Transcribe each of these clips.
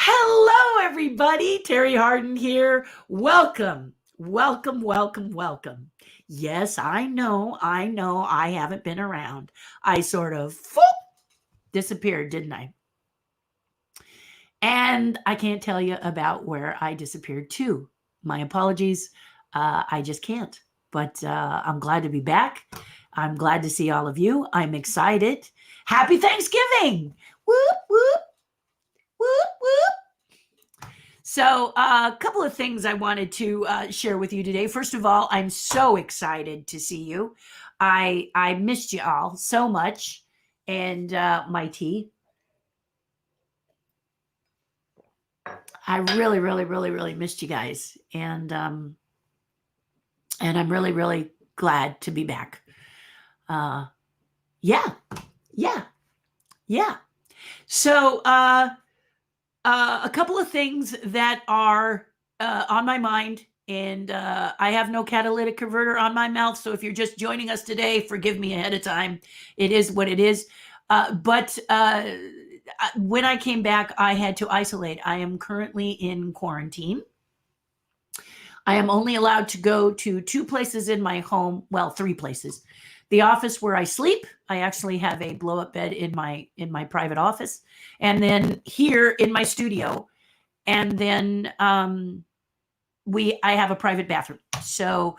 Hello, everybody. Terri Hardin here. Welcome, welcome, welcome, welcome. Yes, I know, I haven't been around. I sort of disappeared, didn't I? And I can't tell you about where I disappeared to. My apologies. I just can't. But I'm glad to be back. I'm glad to see all of you. I'm excited. Happy Thanksgiving! Whoop, whoop, whoop, whoop. So, a couple of things I wanted to share with you today. First of all, I'm so excited to see you. I missed you all so much, and my tea. I really, really, really, really missed you guys, and I'm really, really glad to be back. Uh, yeah, yeah, yeah. So, a couple of things that are on my mind, and I have no catalytic converter on my mouth. So if you're just joining us today, forgive me ahead of time. It is what it is. But when I came back, I had to isolate. I am currently in quarantine. I am only allowed to go to two places in my home. Well, three places. The office where I sleep. I actually have a blow up bed in my private office, and then here in my studio, and then I have a private bathroom. So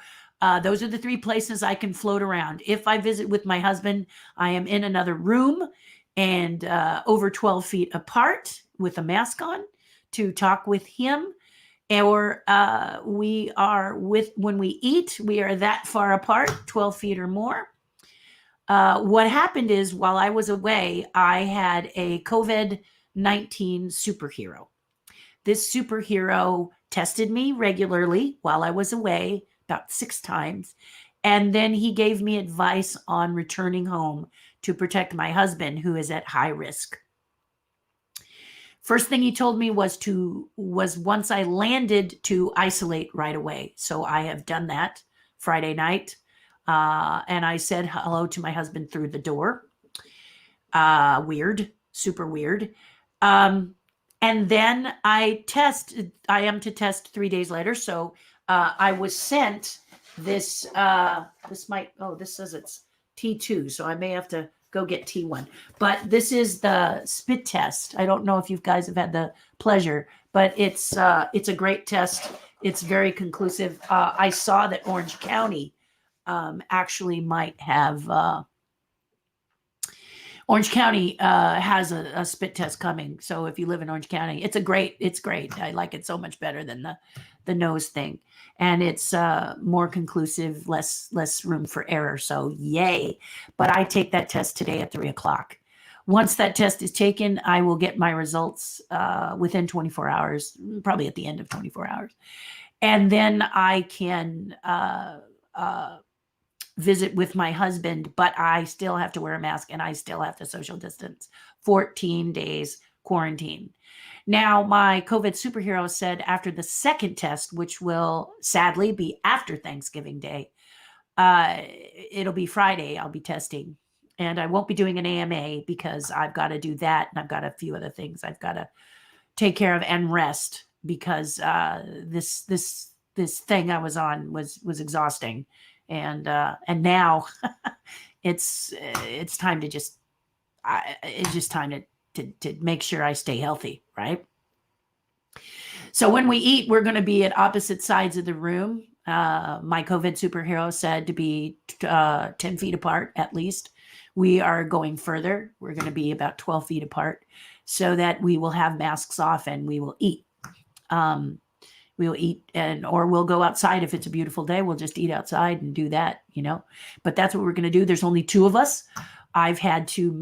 those are the three places I can float around. If I visit with my husband, I am in another room and over 12 feet apart with a mask on to talk with him. Or we are when we eat, we are that far apart, 12 feet or more. What happened is while I was away, I had a COVID-19 superhero. This superhero tested me regularly while I was away, about 6 times. And then he gave me advice on returning home to protect my husband, who is at high risk. First thing he told me was once I landed to isolate right away. So I have done that Friday night. And I said hello to my husband through the door. Weird, super weird. And then I am to test 3 days later. So I was sent this, this says it's T2. So I may have to go get T1. But this is the spit test. I don't know if you guys have had the pleasure, but it's a great test. It's very conclusive. I saw that Orange County actually might have Orange County has a spit test coming. So if you live in Orange County, it's great. I like it so much better than the nose thing. And it's more conclusive, less room for error. So yay. But I take that test today at 3:00. Once that test is taken, I will get my results within 24 hours, probably at the end of 24 hours. And then I can visit with my husband, but I still have to wear a mask and I still have to social distance. 14 days quarantine. Now, my COVID superhero said after the second test, which will sadly be after Thanksgiving Day, it'll be Friday, I'll be testing. And I won't be doing an AMA because I've got to do that. And I've got a few other things I've got to take care of and rest because this thing I was on was exhausting. And now it's time to it's just time to make sure I stay healthy, right? So when we eat, we're going to be at opposite sides of the room. My COVID superhero said to be 10 feet apart at least. We are going further. We're going to be about 12 feet apart so that we will have masks off and we will eat. We'll eat or we'll go outside. If it's a beautiful day, we'll just eat outside and do that, but that's what we're going to do. There's only 2 of us. I've had to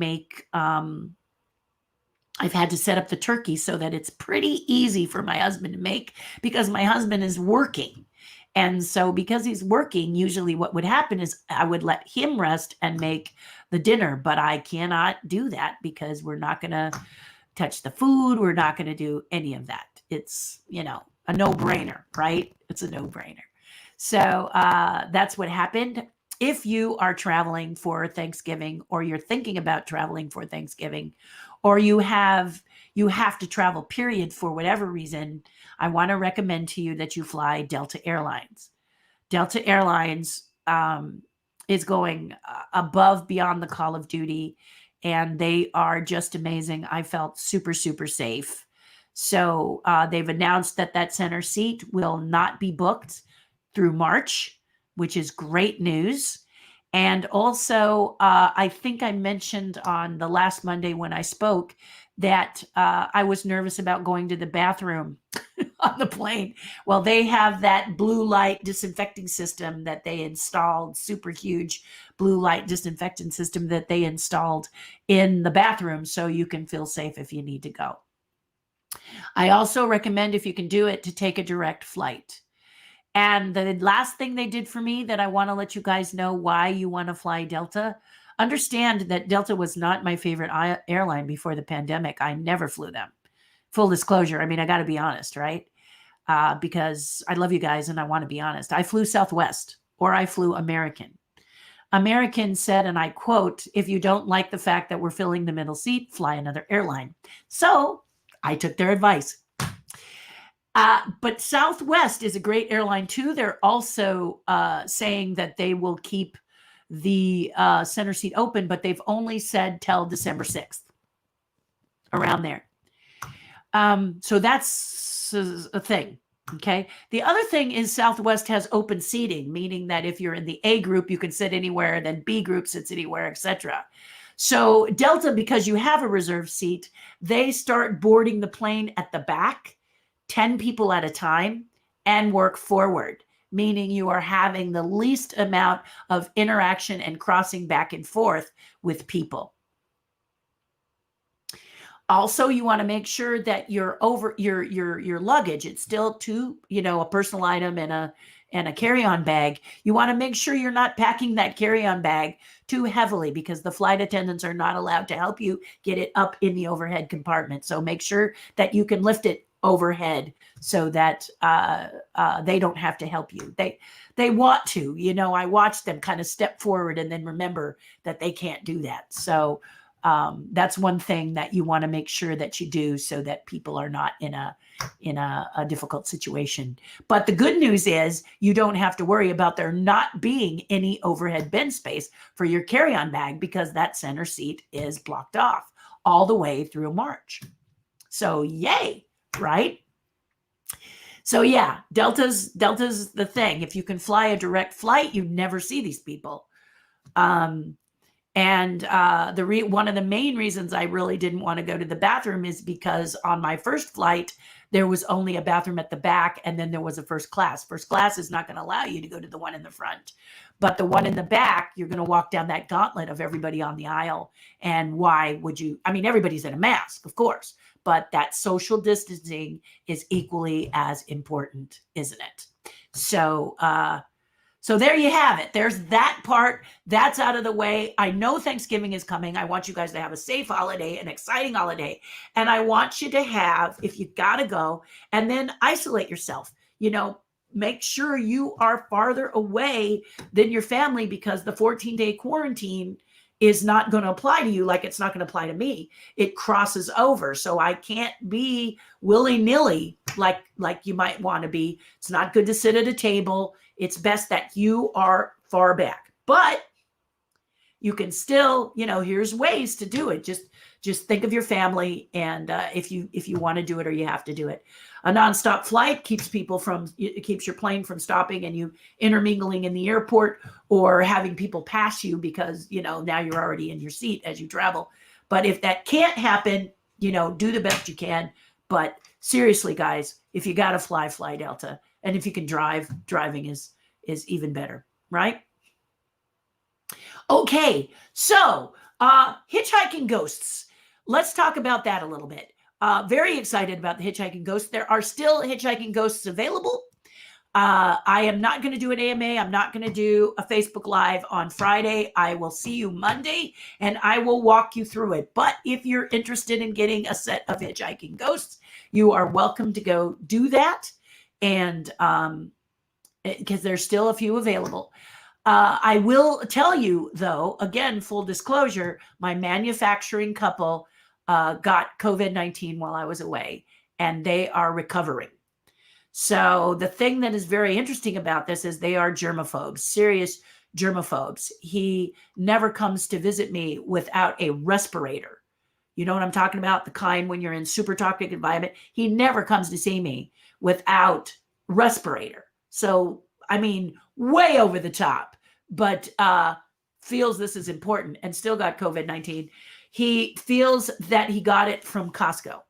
set up the turkey so that it's pretty easy for my husband to make because my husband is working. And so because he's working, usually what would happen is I would let him rest and make the dinner, but I cannot do that because we're not going to touch the food. We're not going to do any of that. It's, a no-brainer, right? It's a no-brainer. So that's what happened. If you are traveling for Thanksgiving or you're thinking about traveling for Thanksgiving or you have you have to travel, period, for whatever reason, I want to recommend to you that you fly Delta Airlines. Delta Airlines is going above beyond the call of duty, and they are just amazing. I felt super, super safe. So they've announced that that center seat will not be booked through March, which is great news. And also, I think I mentioned on the last Monday when I spoke that I was nervous about going to the bathroom on the plane. Well, they have that blue light disinfecting system that they installed, super huge blue light disinfectant system that they installed in the bathroom, so you can feel safe if you need to go. I also recommend, if you can do it, to take a direct flight. And the last thing they did for me that I want to let you guys know why you want to fly Delta. Understand that Delta was not my favorite airline before the pandemic. I never flew them. Full disclosure. I mean, I got to be honest, right? Because I love you guys and I want to be honest. I flew Southwest, or I flew American. American said, and I quote, "If you don't like the fact that we're filling the middle seat, fly another airline." So I took their advice. But Southwest is a great airline too. They're also saying that they will keep the center seat open, but they've only said till December 6th, around there. So that's a thing. Okay. The other thing is Southwest has open seating, meaning that if you're in the A group, you can sit anywhere, then B group sits anywhere, etc. So Delta, because you have a reserved seat, they start boarding the plane at the back, 10 people at a time, and work forward, meaning you are having the least amount of interaction and crossing back and forth with people. Also, you want to make sure that your luggage, it's still a personal item and a carry-on bag. You want to make sure you're not packing that carry-on bag too heavily, because the flight attendants are not allowed to help you get it up in the overhead compartment. So make sure that you can lift it overhead so that they don't have to help you. They want to, I watch them kind of step forward and then remember that they can't do that. So that's one thing that you want to make sure that you do, so that people are not in a difficult situation. But the good news is you don't have to worry about there not being any overhead bin space for your carry-on bag, because that center seat is blocked off all the way through March. So yay, right? So yeah, Delta's the thing. If you can fly a direct flight, you never see these people. And one of the main reasons I really didn't want to go to the bathroom is because on my first flight, there was only a bathroom at the back, and then there was a first class. First class is not going to allow you to go to the one in the front. But the one in the back, you're going to walk down that gauntlet of everybody on the aisle. And why would you? I mean, everybody's in a mask, of course, but that social distancing is equally as important, isn't it? So there you have it. There's that part. That's out of the way. I know Thanksgiving is coming. I want you guys to have a safe holiday, an exciting holiday. And I want you to have, if you've got to go, and then isolate yourself. Make sure you are farther away than your family, because the 14-day quarantine is not going to apply to you like it's not going to apply to me. It crosses over. So I can't be willy-nilly like you might want to be. It's not good to sit at a table. It's best that you are far back, but you can still, here's ways to do it. Just think of your family. And if you want to do it, or you have to do it. A nonstop flight keeps your plane from stopping and you intermingling in the airport, or having people pass you because, now you're already in your seat as you travel. But if that can't happen, do the best you can. But seriously, guys, if you got to fly Delta. And if you can driving is even better, right? Okay, so hitchhiking ghosts. Let's talk about that a little bit. Very excited about the hitchhiking ghosts. There are still hitchhiking ghosts available. I am not going to do an AMA. I'm not going to do a Facebook Live on Friday. I will see you Monday, and I will walk you through it. But if you're interested in getting a set of hitchhiking ghosts, you are welcome to go do that. And because there's still a few available. I will tell you, though, again, full disclosure, my manufacturing couple got COVID-19 while I was away, and they are recovering. So the thing that is very interesting about this is they are germaphobes, serious germaphobes. He never comes to visit me without a respirator. You know what I'm talking about? The kind when you're in super toxic environment. He never comes to see me without respirator. So, I mean, way over the top, but feels this is important and still got COVID-19. He feels that he got it from Costco.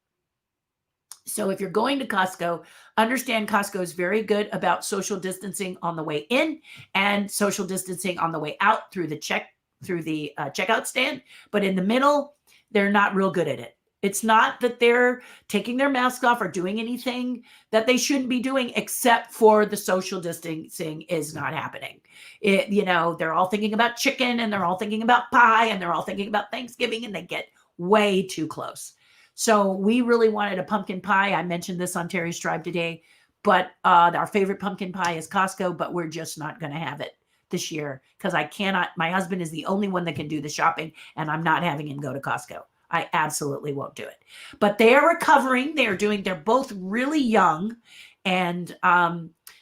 So if you're going to Costco, understand Costco is very good about social distancing on the way in and social distancing on the way out through the checkout stand. But in the middle, they're not real good at it. It's not that they're taking their masks off or doing anything that they shouldn't be doing, except for the social distancing is not happening. They're all thinking about chicken and they're all thinking about pie and they're all thinking about Thanksgiving, and they get way too close. So we really wanted a pumpkin pie. I mentioned this on Terri's Tribe today, but our favorite pumpkin pie is Costco, but we're just not going to have it this year because I cannot. My husband is the only one that can do the shopping, and I'm not having him go to Costco. I absolutely won't do it. But they are recovering. They're both really young, and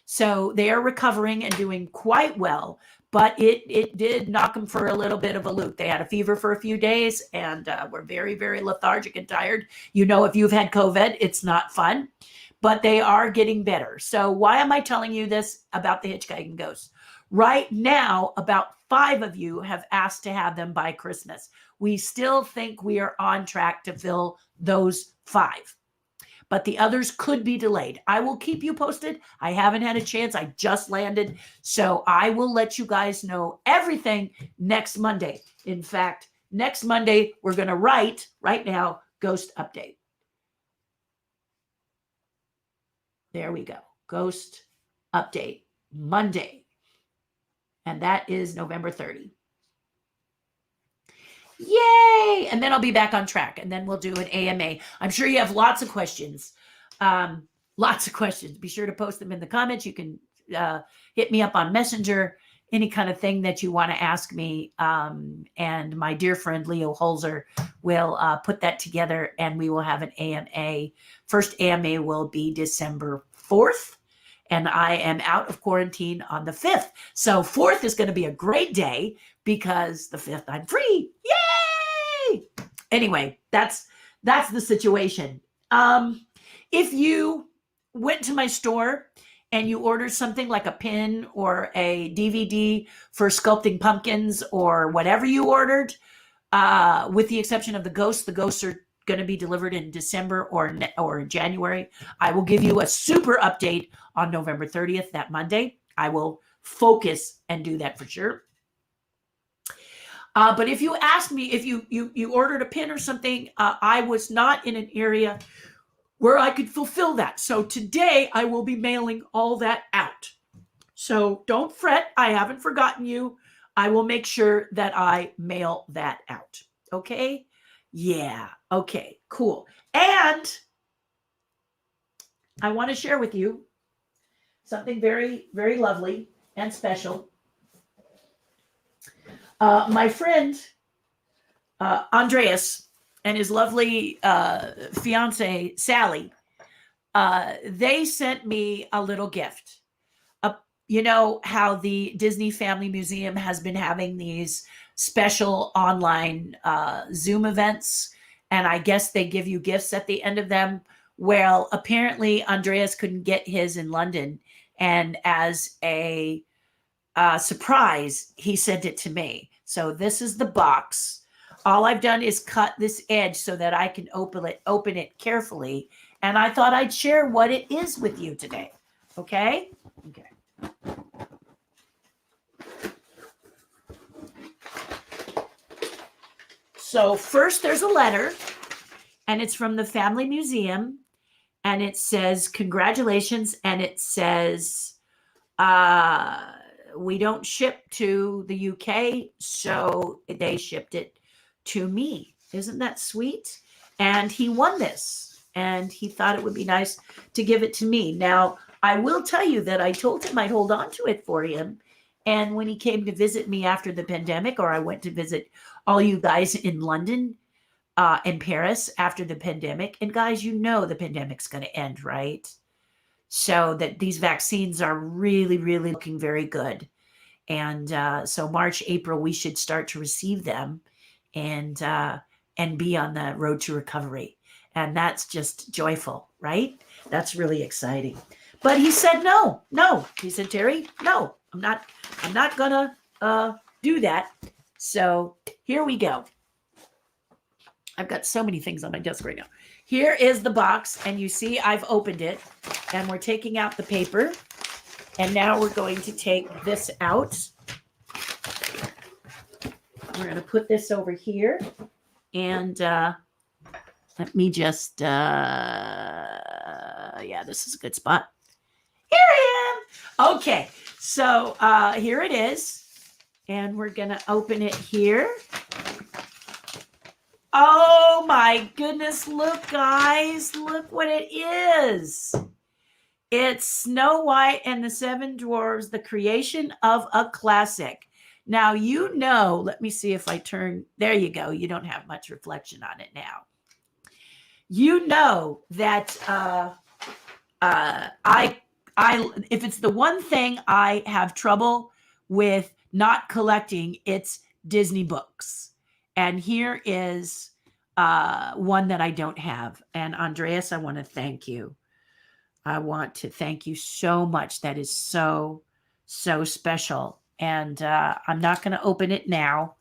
so they are recovering and doing quite well. But it did knock them for a little bit of a loop. They had a fever for a few days and were very, very lethargic and tired. If you've had COVID, it's not fun, but they are getting better. So why am I telling you this about the hitchhiking ghosts? Right now, about 5 of you have asked to have them by Christmas. We still think we are on track to fill those 5. But the others could be delayed. I will keep you posted. I haven't had a chance. I just landed. So I will let you guys know everything next Monday. In fact, next Monday, we're going to write right now, Ghost Update. There we go. Ghost Update Monday. And that is November 30. Yay! And then I'll be back on track, and then we'll do an AMA. I'm sure you have lots of questions. Lots of questions. Be sure to post them in the comments. You can hit me up on Messenger, any kind of thing that you want to ask me. And my dear friend Leo Holzer will put that together, and we will have an AMA. First AMA will be December 4th. And I am out of quarantine on the 5th. So 4th is going to be a great day because the 5th I'm free. Yay! Anyway, that's the situation. If you went to my store and you ordered something like a pin or a DVD for sculpting pumpkins or whatever you ordered, with the exception of the ghosts are going to be delivered in December or January. I will give you a super update on November 30th, that Monday. I will focus and do that for sure. But if you asked me if you ordered a pin or something, I was not in an area where I could fulfill that. So today I will be mailing all that out. So don't fret. I haven't forgotten you. I will make sure that I mail that out. Okay? Yeah. Okay, cool. And I want to share with you something very, very lovely and special. My friend, Andreas, and his lovely fiance, Sally, they sent me a little gift. You know how the Disney Family Museum has been having these special online Zoom events, and I guess they give you gifts at the end of them. Well, apparently Andreas couldn't get his in London, and as a surprise, he sent it to me. So this is the box. All I've done is cut this edge so that I can open it carefully, and I thought I'd share what it is with you today. Okay? Okay. So first there's a letter, and it's from the Family Museum, and it says, congratulations, and it says, we don't ship to the UK, so they shipped it to me. Isn't that sweet? And he won this, and he thought it would be nice to give it to me. Now, I will tell you that I told him I'd hold on to it for him, and when he came to visit me after the pandemic, or I went to visit all you guys in London, in Paris after the pandemic. And guys, the pandemic's going to end, right? So that these vaccines are really, really looking very good. And so March, April, we should start to receive them and be on the road to recovery. And that's just joyful, right? That's really exciting. But he said, no. He said, Terri, no, I'm not gonna do that. So here we go. I've got so many things on my desk right now. Here is the box, and you see I've opened it, and we're taking out the paper. And now we're going to take this out. We're going to put this over here. And let me just, yeah, this is a good spot. Here I am. Okay, so here it is. And we're going to open it here. Oh my goodness, look guys, look what it is. It's Snow White and the Seven Dwarfs, the creation of a classic. Now, let me see if I turn, there you go. You don't have much reflection on it now. You know that if it's the one thing I have trouble with not collecting, it's Disney books. And here is one that I don't have. And Andreas, I want to thank you. I want to thank you so much. That is so, so special. And I'm not going to open it now,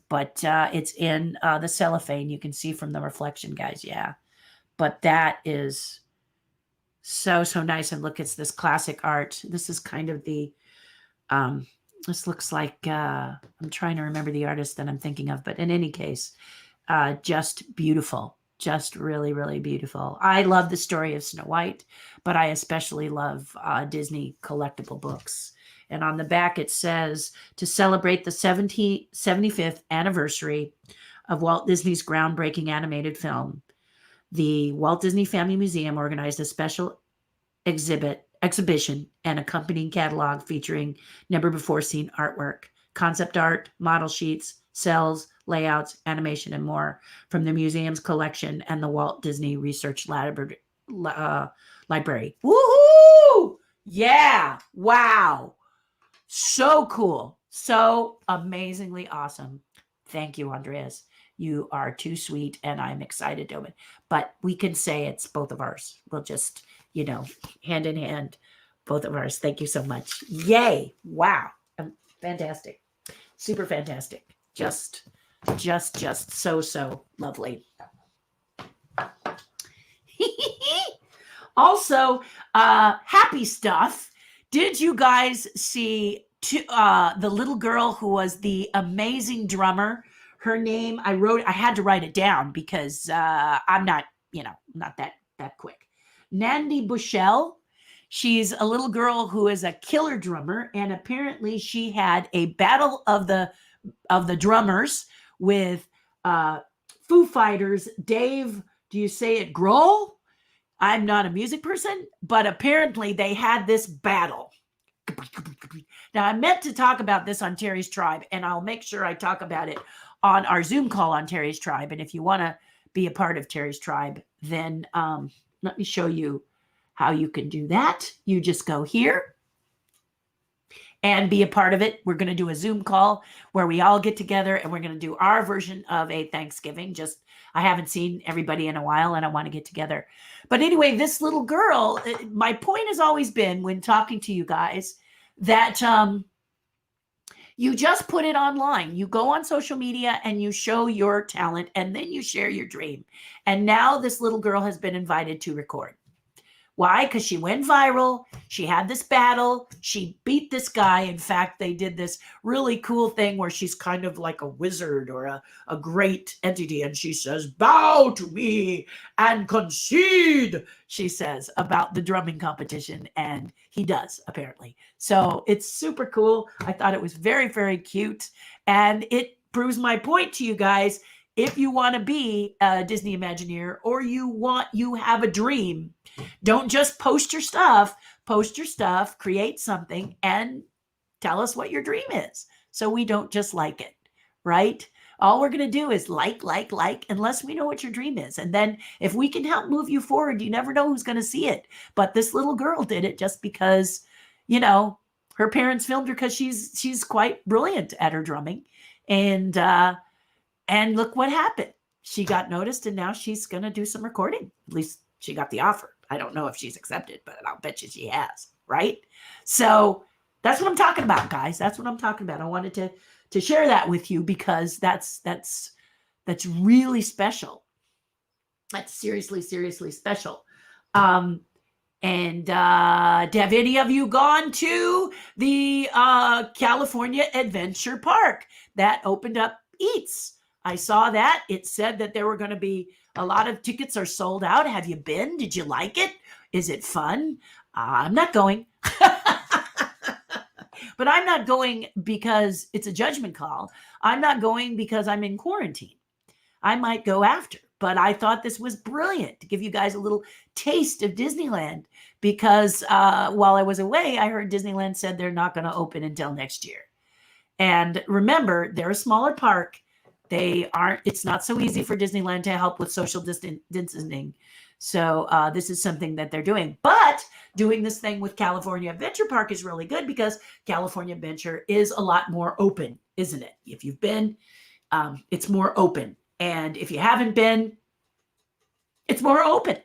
but it's in the cellophane. You can see from the reflection, guys. Yeah. But that is so, so nice. And look, it's this classic art. This is kind of the, this looks like, I'm trying to remember the artist that I'm thinking of. But in any case, just beautiful. Just really, really beautiful. I love the story of Snow White, but I especially love Disney collectible books. And on the back, it says, to celebrate the 75th anniversary of Walt Disney's groundbreaking animated film, the Walt Disney Family Museum organized a special exhibition and accompanying catalog featuring never-before-seen artwork, concept art, model sheets, cells, layouts, animation, and more from the museum's collection and the Walt Disney Research Library. Woohoo! Yeah! Wow! So cool. So amazingly awesome. Thank you, Andreas. You are too sweet, and I'm excited to it. But we can say it's both of ours. We'll just, hand in hand, both of ours. Thank you so much. Yay! Wow! Fantastic. Super fantastic. Just so, so lovely. Also, happy stuff. Did you guys see the little girl who was the amazing drummer? Her name, I had to write it down because I'm not, not that quick. Nandi Bushell. She's a little girl who is a killer drummer, and apparently she had a battle of the drummers with Foo Fighters. Dave, do you say it Grohl? I'm not a music person, but apparently they had this battle. Now, I meant to talk about this on Terri's Tribe, and I'll make sure I talk about it on our Zoom call on Terri's Tribe. And if you want to be a part of Terri's Tribe, then let me show you how you can do that. You just go here and be a part of it. We're going to do a Zoom call where we all get together, and we're going to do our version of a Thanksgiving. I haven't seen everybody in a while, and I want to get together. But anyway, this little girl, my point has always been when talking to you guys that you just put it online. You go on social media and you show your talent, and then you share your dream. And now this little girl has been invited to record. Why? Because she went viral. She had this battle. She beat this guy. In fact, they did this really cool thing where she's kind of like a wizard or a great entity. And she says, bow to me and concede, she says, about the drumming competition. And he does, apparently. So it's super cool. I thought it was very, very cute. And it proves my point to you guys. If you want to be a Disney Imagineer, or you have a dream, don't just post your stuff, create something, and tell us what your dream is. So we don't just like it, right? All we're going to do is like, unless we know what your dream is. And then if we can help move you forward, you never know who's going to see it. But this little girl did it just because, you know, her parents filmed her because she's quite brilliant at her drumming. And look what happened. She got noticed, and now she's going to do some recording. At least she got the offer. I don't know if she's accepted, but I'll bet you she has, right? So that's what I'm talking about, guys. That's what I'm talking about. I wanted to share that with you because that's really special. That's seriously special. And have any of you gone to the California Adventure Park that opened up Eats? I saw that. It said that there were going to be a lot of tickets are sold out. Have you been? Did you like it? Is it fun? I'm not going. But I'm not going because it's a judgment call. I'm not going because I'm in quarantine. I might go after. But I thought this was brilliant to give you guys a little taste of Disneyland because while I was away, I heard Disneyland said they're not going to open until next year. And remember, they're a smaller park. It's not so easy for Disneyland to help with social distancing. So this is something that they're doing. But doing this thing with California Adventure Park is really good because California Adventure is a lot more open, isn't it? If you've been, it's more open. And if you haven't been, it's more open.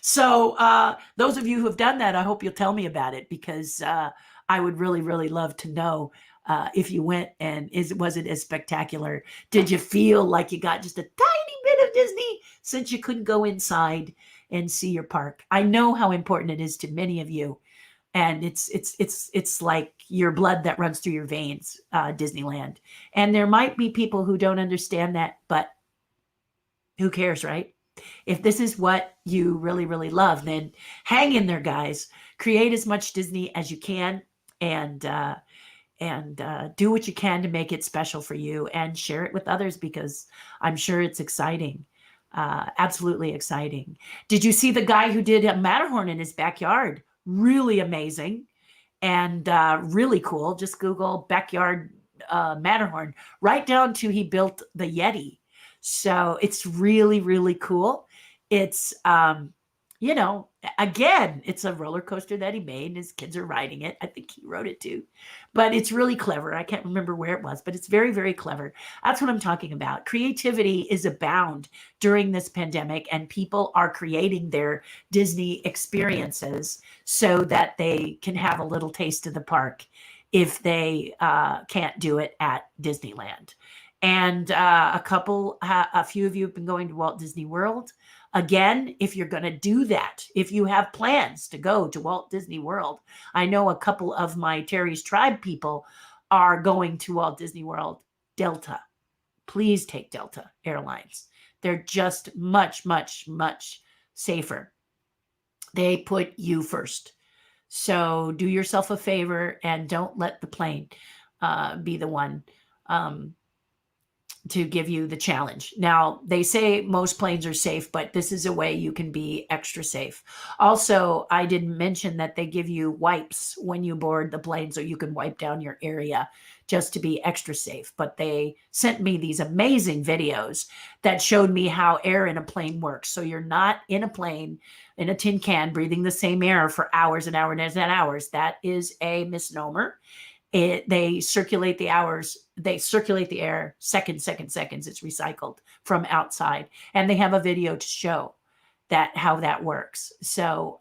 So those of you who have done that, I hope you'll tell me about it because I would really, really love to know if you went and was it as spectacular? Did you feel like you got just a tiny bit of Disney since you couldn't go inside and see your park? I know how important it is to many of you. And it's like your blood that runs through your veins, Disneyland. And there might be people who don't understand that, but who cares, right? If this is what you really, really love, then hang in there, guys. Create as much Disney as you can, and do what you can to make it special for you, and share it with others because I'm sure it's exciting. Absolutely exciting. Did you see the guy who did a Matterhorn in his backyard? Really amazing and really cool. Just Google backyard Matterhorn, right down to he built the Yeti. So it's really, really cool. It's, again, it's a roller coaster that he made and his kids are riding it. I think he wrote it too, but it's really clever. I can't remember where it was, but it's very, very clever. That's what I'm talking about. Creativity is abound during this pandemic, and people are creating their Disney experiences so that they can have a little taste of the park if they can't do it at Disneyland. And a few of you have been going to Walt Disney World. Again, if you're going to do that, if you have plans to go to Walt Disney World, I know a couple of my Terry's Tribe people are going to Walt Disney World. Delta. Please take Delta Airlines. They're just much, much, much safer. They put you first. So do yourself a favor and don't let the plane be the one to give you the challenge. Now, they say most planes are safe, but this is a way you can be extra safe. Also, I didn't mention that they give you wipes when you board the plane so you can wipe down your area just to be extra safe. But they sent me these amazing videos that showed me how air in a plane works. So you're not in a plane in a tin can breathing the same air for hours and hours and hours. That is a misnomer. They circulate the air seconds. It's recycled from outside. And they have a video to show how that works. So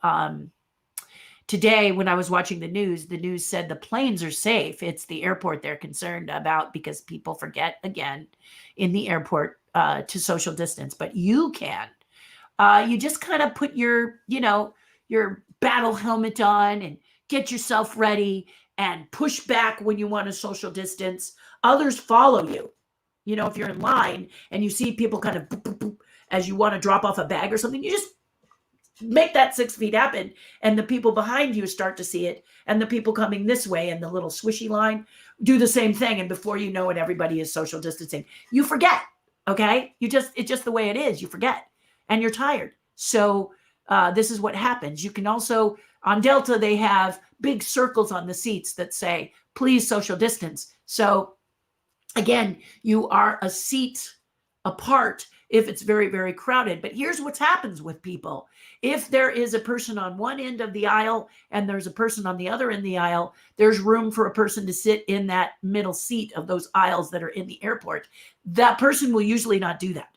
today, when I was watching the news said the planes are safe. It's the airport they're concerned about because people forget, again, in the airport to social distance. But you can. You just kind of put your battle helmet on and get yourself ready and push back when you want to social distance. Others follow you. If you're in line and you see people kind of boop, boop, boop, as you want to drop off a bag or something, you just make that 6 feet happen. And the people behind you start to see it. And the people coming this way in the little swishy line do the same thing. And before you know it, everybody is social distancing. You forget, okay? It's just the way it is. You forget and you're tired. So this is what happens. You can also, on Delta, they have big circles on the seats that say, please social distance. So Again, you are a seat apart if it's very, very crowded. But here's what happens with people. If there is a person on one end of the aisle and there's a person on the other end of the aisle, there's room for a person to sit in that middle seat of those aisles that are in the airport. That person will usually not do that.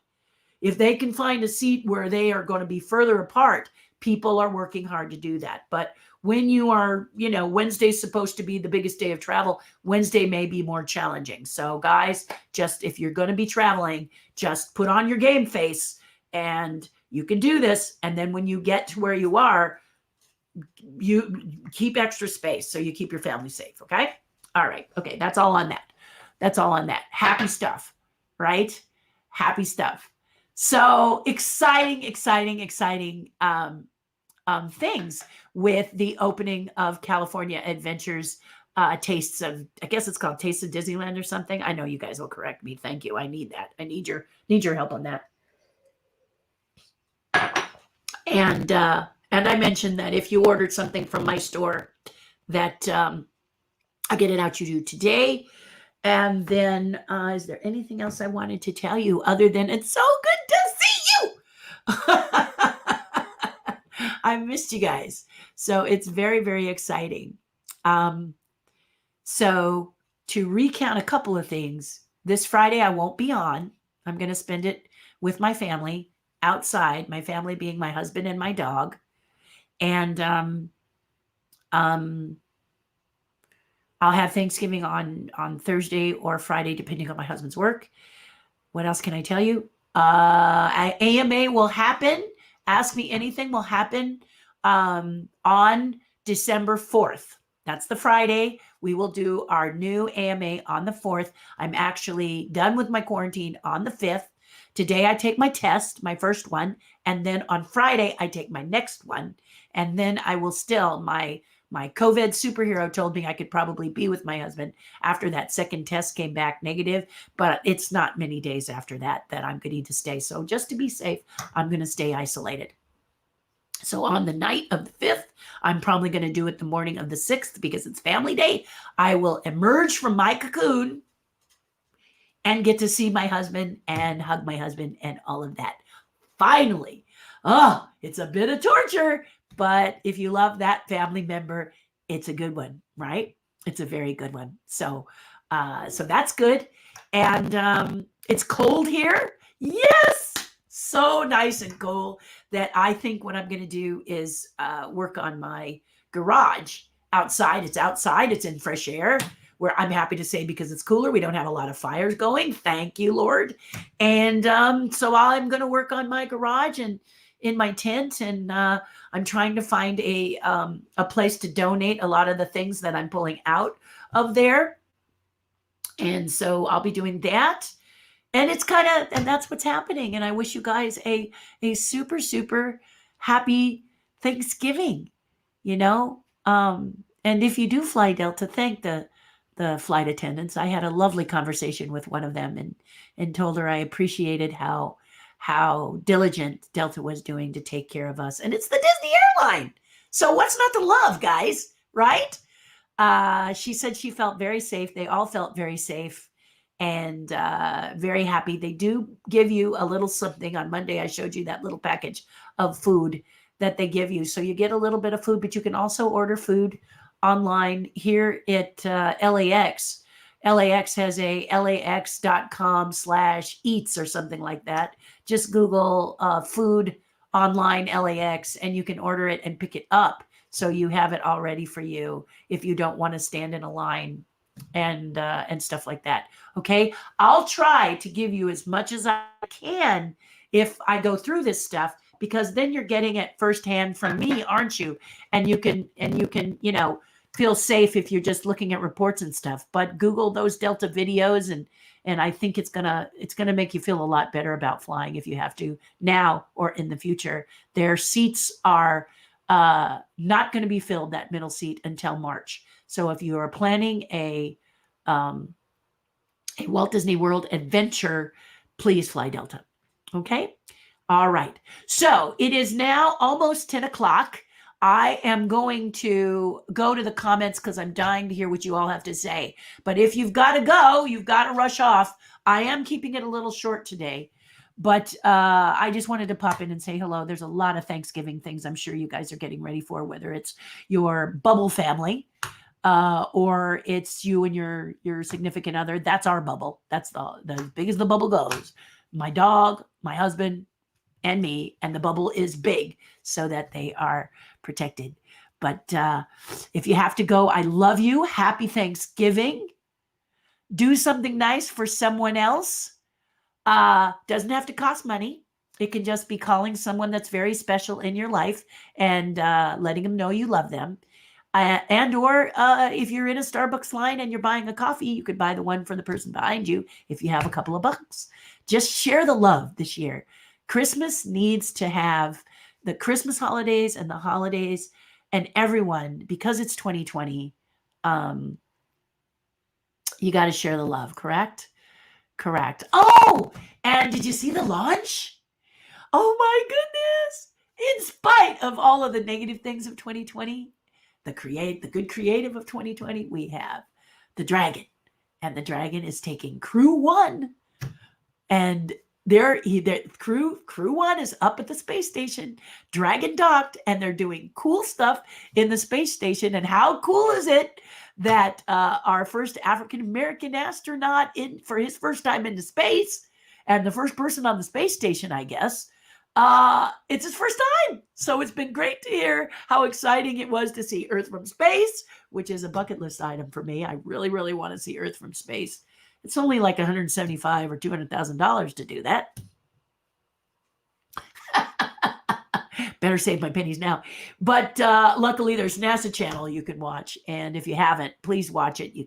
If they can find a seat where they are going to be further apart, people are working hard to do that. But when you are, Wednesday's supposed to be the biggest day of travel, Wednesday may be more challenging. So guys, just if you're going to be traveling, just put on your game face and you can do this. And then when you get to where you are, you keep extra space so you keep your family safe. Okay. All right. Okay. That's all on that. That's all on that. Happy stuff, right? Happy stuff. So exciting things with the opening of California Adventures, Tastes of, I guess it's called Tastes of Disneyland or something. I know you guys will correct me. Thank you. I need that. I need your help on that. And I mentioned that if you ordered something from my store, that I get it out to you today. And then, is there anything else I wanted to tell you other than it's so good to see you? I missed you guys. So it's very, very exciting. So to recount a couple of things, this Friday I won't be on. I'm going to spend it with my family outside, my family being my husband and my dog. And I'll have Thanksgiving on Thursday or Friday, depending on my husband's work. What else can I tell you? AMA will happen. Ask Me Anything will happen on December 4th. That's the Friday. We will do our new AMA on the 4th. I'm actually done with my quarantine on the 5th. Today I take my test, my first one, and then on Friday I take my next one. And then I will still, my COVID superhero told me I could probably be with my husband after that second test came back negative, but it's not many days after that I'm going to need to stay. So just to be safe, I'm going to stay isolated. So on the night of the 5th, I'm probably going to do it the morning of the 6th because it's family day. I will emerge from my cocoon and get to see my husband and hug my husband and all of that. Finally, it's a bit of torture, but if you love that family member, it's a good one, right? It's a very good one. So that's good. And it's cold here. Yes, so nice and cool that I think what I'm going to do is work on my garage outside. It's outside. It's in fresh air, where I'm happy to say because it's cooler. We don't have a lot of fires going. Thank you, Lord. And so I'm going to work on my garage and in my tent, and I'm trying to find a place to donate a lot of the things that I'm pulling out of there. And so I'll be doing that. And it's and that's what's happening. And I wish you guys a super, super happy Thanksgiving, And if you do fly Delta, thank the flight attendants. I had a lovely conversation with one of them and told her I appreciated how diligent Delta was doing to take care of us. And it's the Disney airline. So what's not to love, guys, right? She said she felt very safe. They all felt very safe and very happy. They do give you a little something. On Monday, I showed you that little package of food that they give you. So you get a little bit of food, but you can also order food online here at LAX. LAX has a lax.com/eats or something like that. Just Google food online LAX and you can order it and pick it up. So you have it all ready for you if you don't want to stand in a line and stuff like that. Okay. I'll try to give you as much as I can if I go through this stuff, because then you're getting it firsthand from me, aren't you? And you can, feel safe if you're just looking at reports and stuff. But Google those Delta videos and I think it's gonna make you feel a lot better about flying if you have to now or in the future. Their seats are not going to be filled, that middle seat, until March. So if you are planning a Walt Disney World adventure, please fly Delta. Okay. All right. So it is now almost 10 o'clock. I am going to go to the comments because I'm dying to hear what you all have to say. But if you've got to go, you've got to rush off. I am keeping it a little short today. But I just wanted to pop in and say hello. There's a lot of Thanksgiving things I'm sure you guys are getting ready for, whether it's your bubble family or it's you and your significant other. That's our bubble. That's the as big as the bubble goes. My dog, my husband, and me, and the bubble is big so that they are protected. But if you have to go, I love you. Happy Thanksgiving. Do something nice for someone else. Doesn't have to cost money. It can just be calling someone that's very special in your life and letting them know you love them. Or if you're in a Starbucks line and you're buying a coffee, you could buy the one for the person behind you if you have a couple of bucks. Just share the love this year. Christmas needs to have the Christmas holidays and the holidays and everyone, because it's 2020, you got to share the love, correct? Correct. Oh, and did you see the launch? Oh my goodness. In spite of all of the negative things of 2020, the good creative of 2020, we have the Dragon. And the Dragon is taking Crew 1. And crew 1 is up at the space station, Dragon docked, and they're doing cool stuff in the space station. And how cool is it that our first African-American astronaut for his first time into space, and the first person on the space station, I guess, it's his first time. So it's been great to hear how exciting it was to see Earth from space, which is a bucket list item for me. I really, really want to see Earth from space. It's only like $175,000 or $200,000 to do that. Better save my pennies now. But luckily, there's NASA channel you can watch. And if you haven't, please watch it. You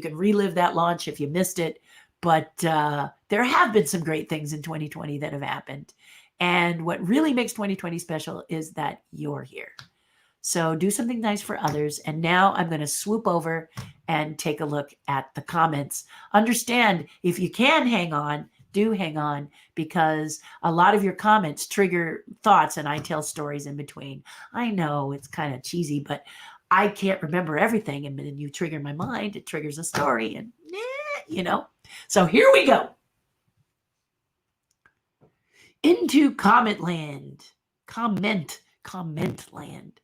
can relive that launch if you missed it. But there have been some great things in 2020 that have happened. And what really makes 2020 special is that you're here. So do something nice for others. And now I'm going to swoop over and take a look at the comments. Understand, if you can hang on, do hang on, because a lot of your comments trigger thoughts and I tell stories in between. I know it's kind of cheesy, but I can't remember everything. And then you trigger my mind, it triggers a story, and So here we go. Into comment land. Comment land.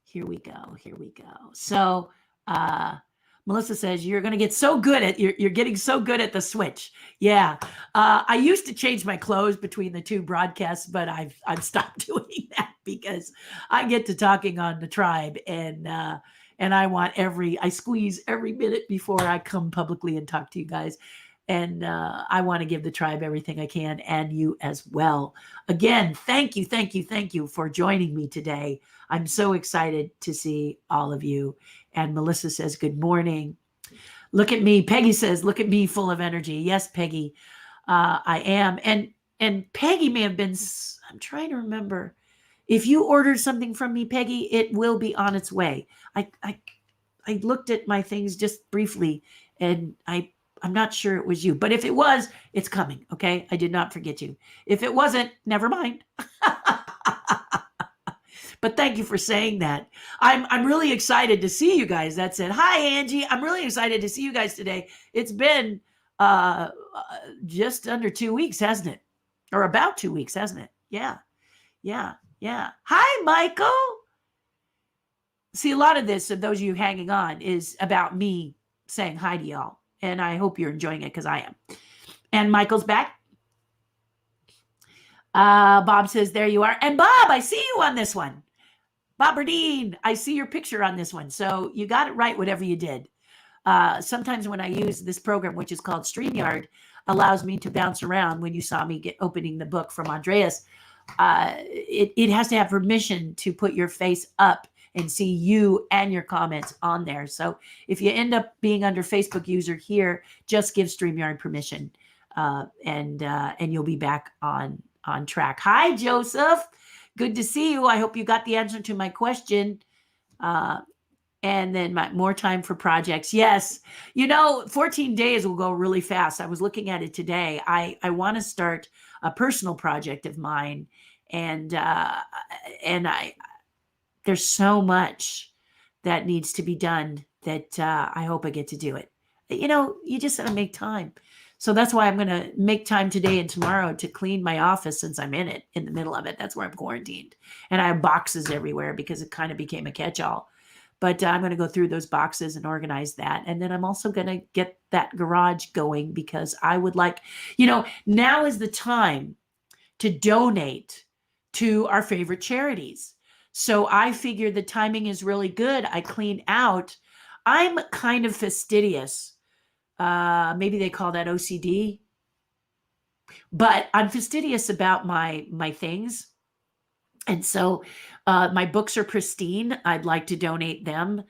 Here we go. So Melissa says, you're going to get so good at, you're getting so good at the switch. Yeah. I used to change my clothes between the two broadcasts, but I've stopped doing that because I get to talking on the tribe and I squeeze every minute before I come publicly and talk to you guys. And I want to give the tribe everything I can, and you as well. Again, thank you for joining me today. I'm so excited to see all of you. And Melissa says, good morning. Look at me. Peggy says, look at me, full of energy. Yes, Peggy, I am. And Peggy may have been, I'm trying to remember. If you ordered something from me, Peggy, it will be on its way. I looked at my things just briefly, and I'm not sure it was you, but if it was, it's coming. Okay. I did not forget you. If it wasn't, never mind. But thank you for saying that. I'm really excited to see you guys. That said, hi, Angie. I'm really excited to see you guys today. It's been just under 2 weeks, hasn't it? Or about 2 weeks, hasn't it? Yeah. Hi, Michael. See, a lot of this, of those of you hanging on, is about me saying hi to y'all. And I hope you're enjoying it, because I am. And Michael's back. Bob says, there you are. And Bob, I see you on this one. Bob Berdeen, I see your picture on this one. So you got it right, whatever you did. Sometimes when I use this program, which is called StreamYard, allows me to bounce around. When you saw me opening the book from Andreas, it has to have permission to put your face up and see you and your comments on there. So if you end up being under Facebook user here, just give StreamYard permission, and you'll be back on track. Hi, Joseph. Good to see you. I hope you got the answer to my question. And then more time for projects. Yes. 14 days will go really fast. I was looking at it today. I want to start a personal project of mine. And there's so much that needs to be done that I hope I get to do it. You just got to make time. So that's why I'm going to make time today and tomorrow to clean my office since I'm in the middle of it. That's where I'm quarantined. And I have boxes everywhere because it kind of became a catch-all. But I'm going to go through those boxes and organize that. And then I'm also going to get that garage going because I would like, now is the time to donate to our favorite charities. So I figure the timing is really good. I clean out. I'm kind of fastidious. Maybe they call that OCD, but I'm fastidious about my things. And so my books are pristine. I'd like to donate them.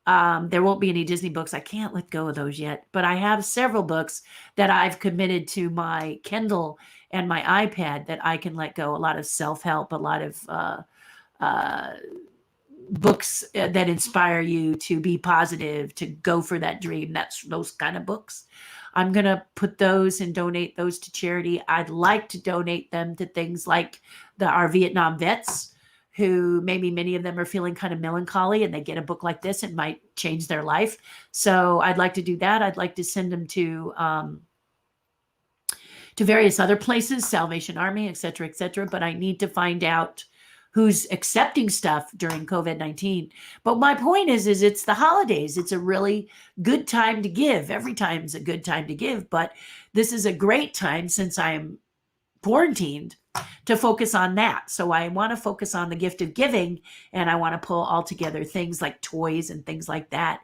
There won't be any Disney books. I can't let go of those yet, but I have several books that I've committed to my Kindle and my iPad that I can let go. A lot of self-help, a lot of books that inspire you to be positive, to go for that dream. That's those kind of books. I'm going to put those and donate those to charity. I'd like to donate them to things like our Vietnam vets, who maybe many of them are feeling kind of melancholy, and they get a book like this, it might change their life. So I'd like to do that. I'd like to send them to various other places, Salvation Army, et cetera, but I need to find out who's accepting stuff during COVID-19. But my point is it's the holidays. It's a really good time to give. Every time's a good time to give, but this is a great time, since I'm quarantined, to focus on that. So I want to focus on the gift of giving, and I want to pull all together things like toys and things like that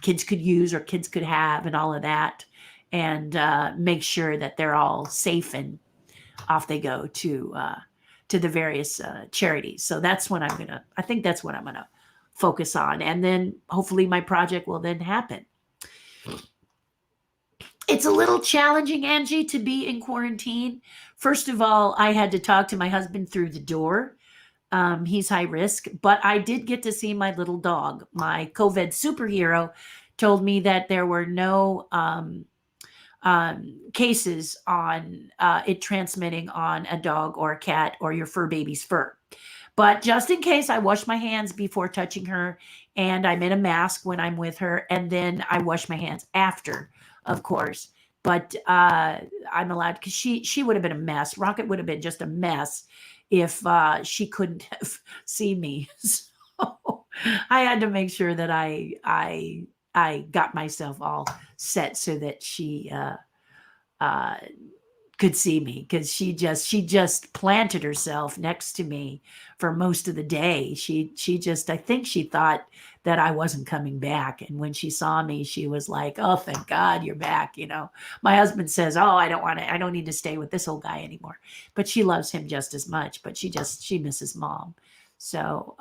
kids could use or kids could have, and all of that, and make sure that they're all safe, and off they go to the various charities. So that's what I think that's what I'm going to focus on. And then hopefully my project will then happen. It's a little challenging, Angie, to be in quarantine. First of all, I had to talk to my husband through the door. He's high risk, but I did get to see my little dog. My COVID superhero told me that there were no cases on it transmitting on a dog or a cat or your fur baby's fur. But just in case, I wash my hands before touching her, and I'm in a mask when I'm with her, and then I wash my hands after, of course. But I'm allowed, because she would have been a mess. Rocket would have been just a mess if she couldn't have seen me. So I had to make sure that I got myself all set so that she could see me, because she just planted herself next to me for most of the day. She just, I think she thought that I wasn't coming back. And when she saw me, she was like, "Oh, thank God you're back." My husband says, "Oh, I don't need to stay with this old guy anymore." But she loves him just as much, but she misses mom. So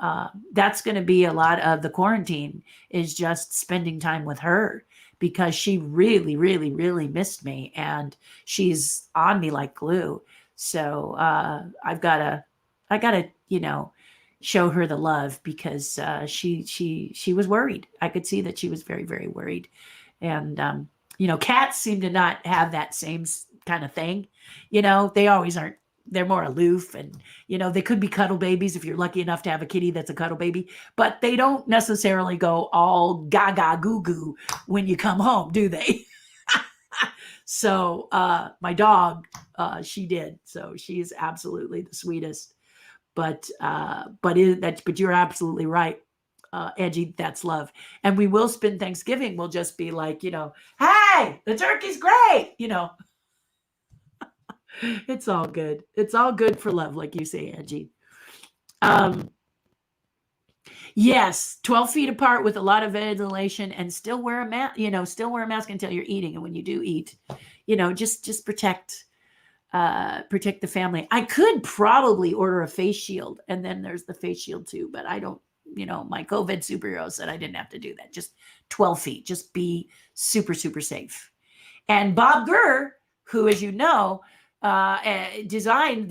that's going to be a lot of the quarantine, is just spending time with her, because she really, really, really missed me, and she's on me like glue. So I gotta, show her the love, because she was worried. I could see that she was very, very worried. And cats seem to not have that same kind of thing. They always aren't. They're more aloof, and they could be cuddle babies if you're lucky enough to have a kitty that's a cuddle baby, but they don't necessarily go all gaga goo goo when you come home, do they? So my dog, she did. So she's absolutely the sweetest. But you're absolutely right, Angie. That's love. And we will spend Thanksgiving. We'll just be like, "Hey, the turkey's great," It's all good. It's all good for love, like you say, Angie. Yes, 12 feet apart with a lot of ventilation, and still wear a mask, until you're eating. And when you do eat, just protect the family. I could probably order a face shield, and then there's the face shield too, but I don't, my COVID superhero said I didn't have to do that. Just 12 feet, just be super, super safe. And Bob Gurr, who, as you know, designed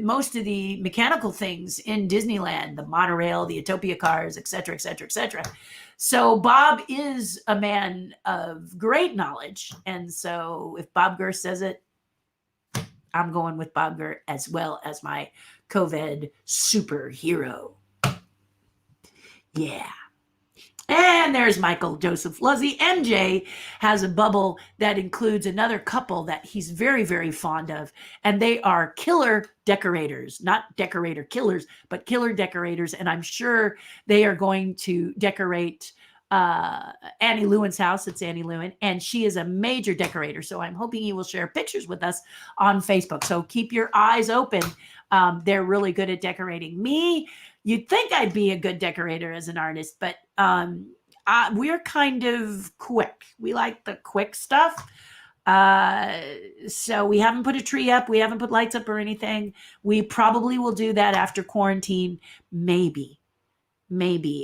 most of the mechanical things in Disneyland, the monorail, the Utopia cars, et cetera, et cetera, et cetera. So Bob is a man of great knowledge. And so if Bob Gurr says it, I'm going with Bogger as well as my COVID superhero. Yeah. And there's Michael Joseph Luzzy. MJ has a bubble that includes another couple that he's very, very fond of. And they are killer decorators, not decorator killers, but killer decorators. And I'm sure they are going to decorate Annie Lewin's house. It's Annie Lewin, and she is a major decorator. So I'm hoping he will share pictures with us on Facebook. So keep your eyes open. They're really good at decorating. Me, you'd think I'd be a good decorator as an artist, but we're kind of quick. We like the quick stuff. So we haven't put a tree up. We haven't put lights up or anything. We probably will do that after quarantine. Maybe.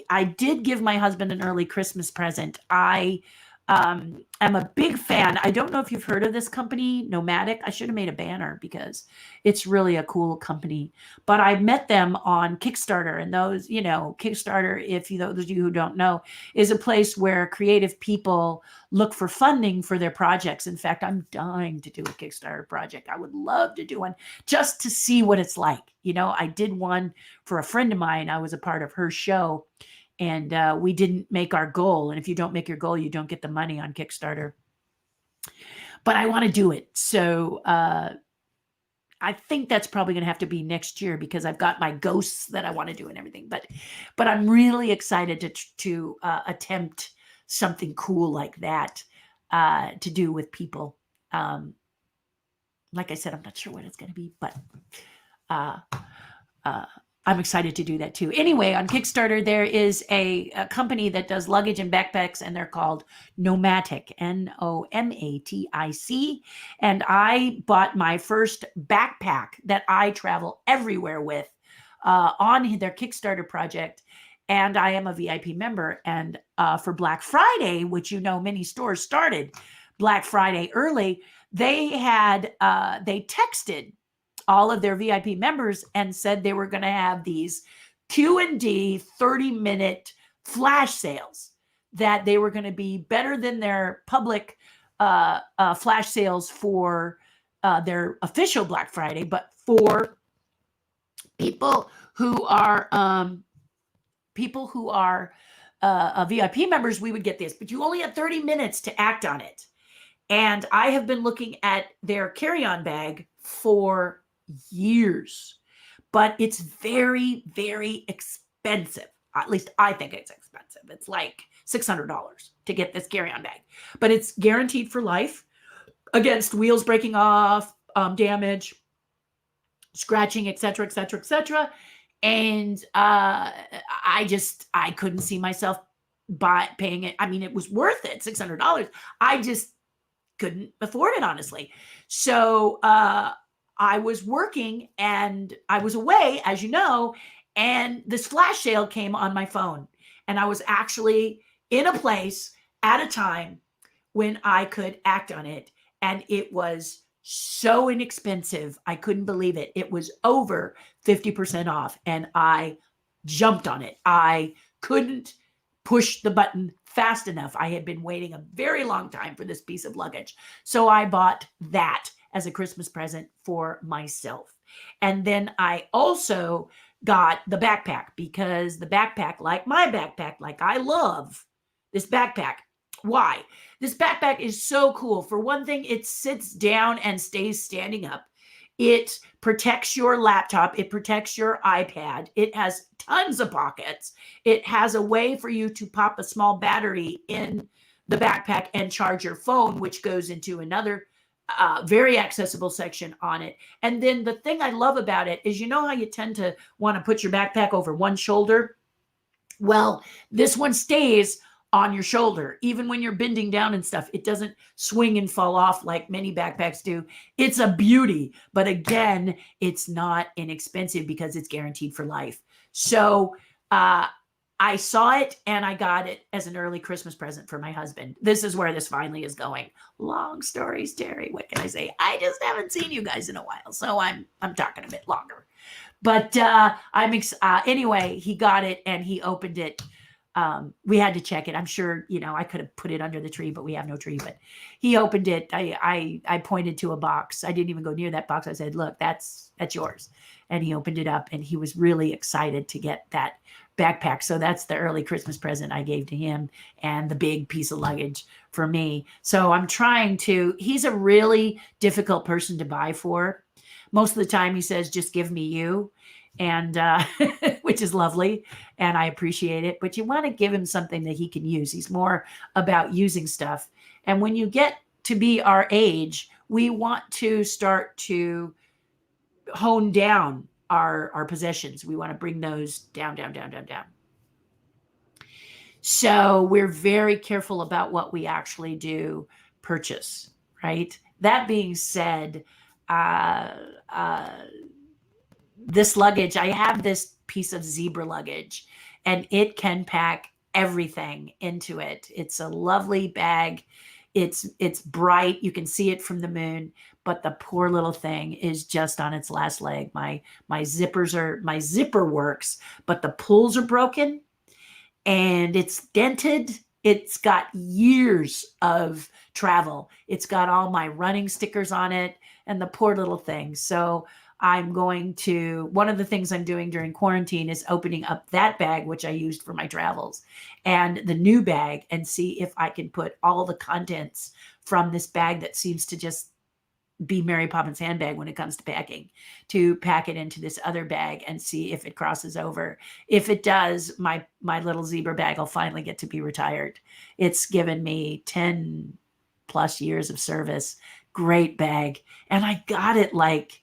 I did give my husband an early Christmas present. I am a big fan. I don't know if you've heard of this company, Nomadic. I should have made a banner because it's really a cool company. But I met them on Kickstarter, and those, Kickstarter, if those of you who don't know, is a place where creative people look for funding for their projects. In fact, I'm dying to do a Kickstarter project. I would love to do one just to see what it's like. I did one for a friend of mine. I was a part of her show. And we didn't make our goal. And if you don't make your goal, you don't get the money on Kickstarter. But I want to do it. So I think that's probably going to have to be next year because I've got my ghosts that I want to do and everything. But I'm really excited to attempt something cool like that to do with people. Like I said, I'm not sure what it's going to be, but I'm excited to do that too. Anyway, on Kickstarter, there is a company that does luggage and backpacks, and they're called Nomatic, Nomatic. And I bought my first backpack that I travel everywhere with on their Kickstarter project. And I am a VIP member. And for Black Friday, which many stores started Black Friday early, they texted all of their VIP members and said they were going to have these Q&D 30-minute flash sales, that they were going to be better than their public flash sales for their official Black Friday, but for people who are VIP members, we would get this, but you only have 30 minutes to act on it. And I have been looking at their carry-on bag for years, but it's very, very expensive. At least I think it's expensive. It's like $600 to get this carry-on bag, but it's guaranteed for life against wheels breaking off, damage, scratching, etc., etc., etc. And I couldn't see myself paying it. I mean, it was worth it, $600. I just couldn't afford it, honestly. So I was working and I was away, as you know, and this flash sale came on my phone. And I was actually in a place at a time when I could act on it. And it was so inexpensive. I couldn't believe it. It was over 50% off. And I jumped on it. I couldn't push the button fast enough. I had been waiting a very long time for this piece of luggage. So I bought that as a Christmas present for myself. And then I also got the backpack, because the backpack, like my backpack, like I love this backpack. Why? This backpack is so cool. For one thing, it sits down and stays standing up. It protects your laptop. It protects your iPad. It has tons of pockets. It has a way for you to pop a small battery in the backpack and charge your phone, which goes into another very accessible section on it. And then the thing I love about it is, how you tend to want to put your backpack over one shoulder? Well, this one stays on your shoulder. Even when you're bending down and stuff, it doesn't swing and fall off like many backpacks do. It's a beauty. But again, it's not inexpensive because it's guaranteed for life. So I saw it and I got it as an early Christmas present for my husband. This is where this finally is going. Long stories, Terri. What can I say? I just haven't seen you guys in a while, so I'm talking a bit longer. But anyway, he got it and he opened it we had to check it. I'm sure, I could have put it under the tree, but we have no tree. But he opened it. I pointed to a box. I didn't even go near that box. I said, "Look, that's yours." And he opened it up, and he was really excited to get that backpack. So that's the early Christmas present I gave to him, and the big piece of luggage for me. So I'm trying to. He's a really difficult person to buy for. Most of the time, he says, "Just give me you." And which is lovely, and I appreciate it. But you want to give him something that he can use. He's more about using stuff. And when you get to be our age, we want to start to hone down our possessions. We want to bring those down, down, down, down, down. So we're very careful about what we actually do purchase, right? That being said, this luggage, I have this piece of zebra luggage, and it can pack everything into it. It's a lovely bag. It's bright. You can see it from the moon, but the poor little thing is just on its last leg. My zipper works, but the pulls are broken and it's dented. It's got years of travel. It's got all my running stickers on it, and the poor little thing. So one of the things I'm doing during quarantine is opening up that bag, which I used for my travels, and the new bag, and see if I can put all the contents from this bag that seems to just be Mary Poppins handbag when it comes to packing, to pack it into this other bag and see if it crosses over. If it does, my little zebra bag will finally get to be retired. It's given me 10 plus years of service. Great bag. And I got it like,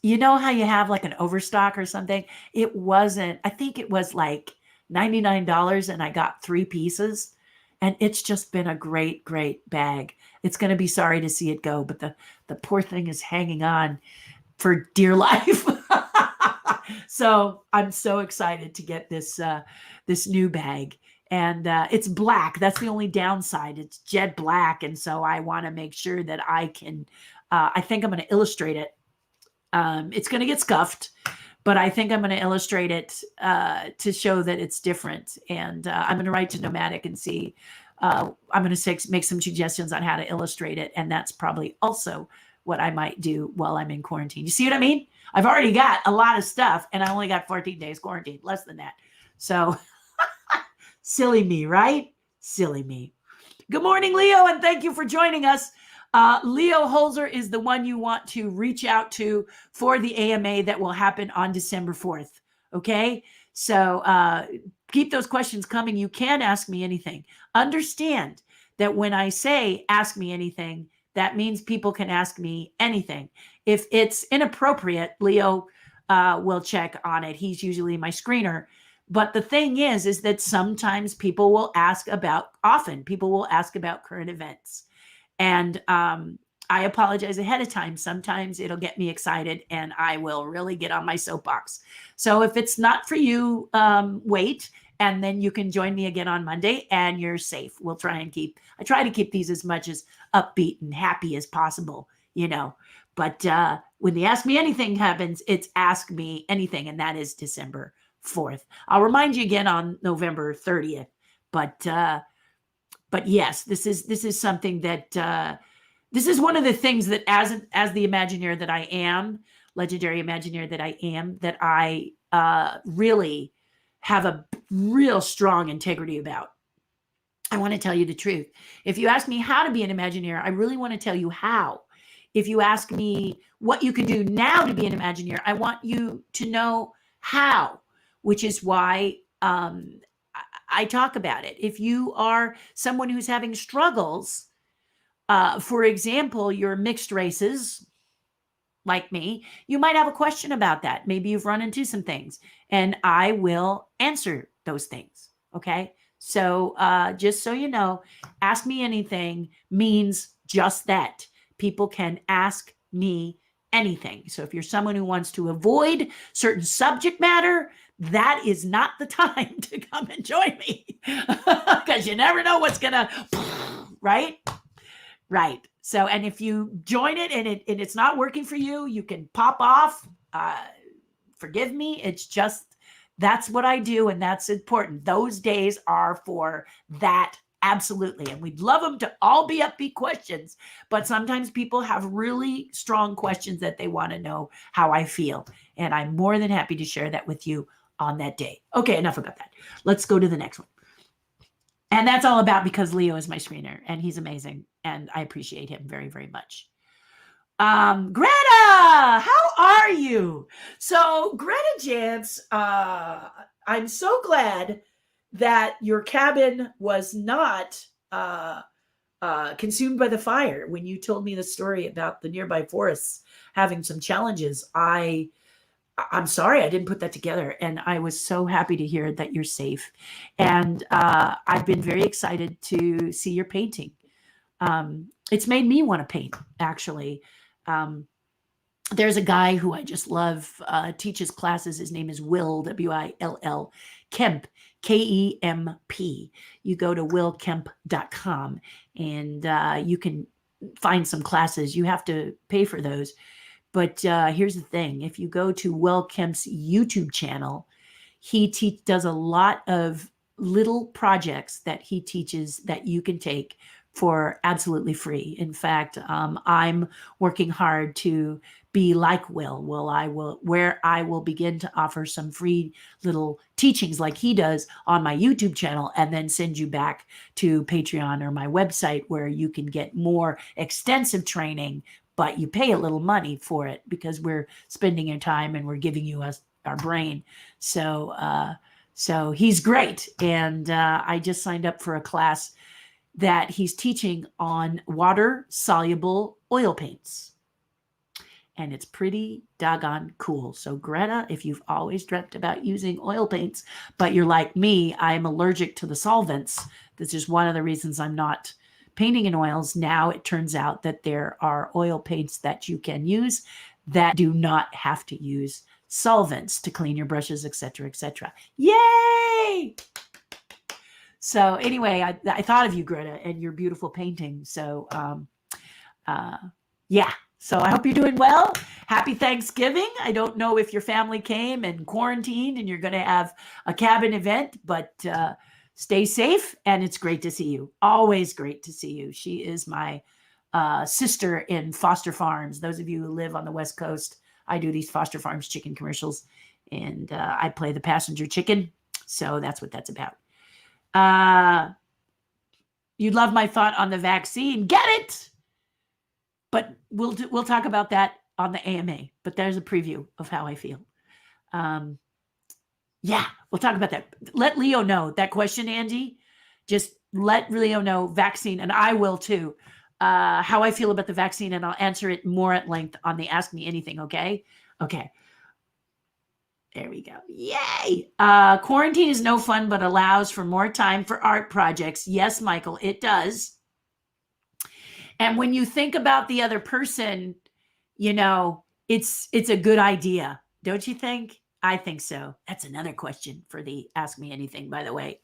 you know how you have like an overstock or something? It wasn't, I think it was like $99, and I got 3 pieces. And it's just been a great, great bag. It's going to be sorry to see it go, but the poor thing is hanging on for dear life. So I'm so excited to get this new bag. And it's black. That's the only downside. It's jet black. And so I want to make sure that I can, I think I'm going to illustrate it. It's going to get scuffed, but I think I'm going to illustrate it to show that it's different. And I'm going to write to Nomadic and see. I'm going to make some suggestions on how to illustrate it. And that's probably also what I might do while I'm in quarantine. You see what I mean? I've already got a lot of stuff, and I only got 14 days quarantine, less than that. So silly me, right? Silly me. Good morning, Leo, and thank you for joining us. Leo Holzer is the one you want to reach out to for the AMA that will happen on December 4th. Okay. So keep those questions coming. You can ask me anything. Understand that when I say ask me anything, that means people can ask me anything. If it's inappropriate, Leo will check on it. He's usually my screener. But the thing is that sometimes people will ask about current events. And I apologize ahead of time. Sometimes it'll get me excited and I will really get on my soapbox. So if it's not for you, wait, and then you can join me again on Monday and you're safe. I try to keep these as much as upbeat and happy as possible, But when the Ask Me Anything happens, it's Ask Me Anything, and that is December 4th. I'll remind you again on November 30th. But yes, this is something that this is one of the things that as the Imagineer that I am, legendary Imagineer that I am, that I really have a real strong integrity about. I want to tell you the truth. If you ask me how to be an Imagineer, I really want to tell you how. If you ask me what you can do now to be an Imagineer, I want you to know how, which is why I talk about it. If you are someone who's having struggles, for example, you're mixed races like me, you might have a question about that. Maybe you've run into some things, and I will answer those things. Okay. So just so you know, Ask Me Anything means just that. People can ask me anything. So if you're someone who wants to avoid certain subject matter, that is not the time to come and join me, because you never know what's going to, right? Right. So, and if you join it and it's not working for you, you can pop off. Forgive me. It's just That's what I do, and that's important. Those days are for that. Absolutely. And we'd love them to all be upbeat questions, but sometimes people have really strong questions that they want to know how I feel. And I'm more than happy to share that with you on that day. Okay, enough about that. Let's go to the next one. And that's all about because Leo is my screener and he's amazing. And I appreciate him very, very much. Greta, how are you? So Greta Jance, I'm so glad that your cabin was not consumed by the fire. When you told me the story about the nearby forests having some challenges, I'm sorry I didn't put that together, and I was so happy to hear that you're safe. And I've been very excited to see your painting. It's made me want to paint, actually. There's a guy who I just love, teaches classes. His name is Will, W-I-L-L, Kemp, K-E-M-P. You go to willkemp.com and you can find some classes. You have to pay for those. But here's the thing. If you go to Will Kemp's YouTube channel, he does a lot of little projects that he teaches that you can take for absolutely free. In fact, I'm working hard to be like Will. Where I will begin to offer some free little teachings like he does on my YouTube channel, and then send you back to Patreon or my website where you can get more extensive training, but you pay a little money for it because we're spending your time and we're giving you our brain. So he's great. And I just signed up for a class that he's teaching on water-soluble oil paints. And it's pretty doggone cool. So Greta, if you've always dreamt about using oil paints, but you're like me, I'm allergic to the solvents. This is one of the reasons I'm not painting in oils. Now it turns out that there are oil paints that you can use that do not have to use solvents to clean your brushes, etc., etc. Yay! So anyway, I thought of you, Greta, and your beautiful painting. So yeah. So I hope you're doing well. Happy Thanksgiving. I don't know if your family came and quarantined and you're going to have a cabin event, but stay safe. And it's great to see you. Always great to see you. She is my sister in Foster Farms. Those of you who live on the West Coast, I do these Foster Farms chicken commercials, and I play the passenger chicken. So that's what that's about. You love my thought on the vaccine. Get it? But we'll talk about that on the AMA. But there's a preview of how I feel. Yeah, we'll talk about that. Let Leo know that question, Andy. Just let Leo know vaccine, and I will too, how I feel about the vaccine, and I'll answer it more at length on the Ask Me Anything, okay? Okay. There we go. Yay. Quarantine is no fun, but allows for more time for art projects. Yes, Michael, it does. And when you think about the other person, you know, it's a good idea. Don't you think? I think so. That's another question for the Ask Me Anything, by the way.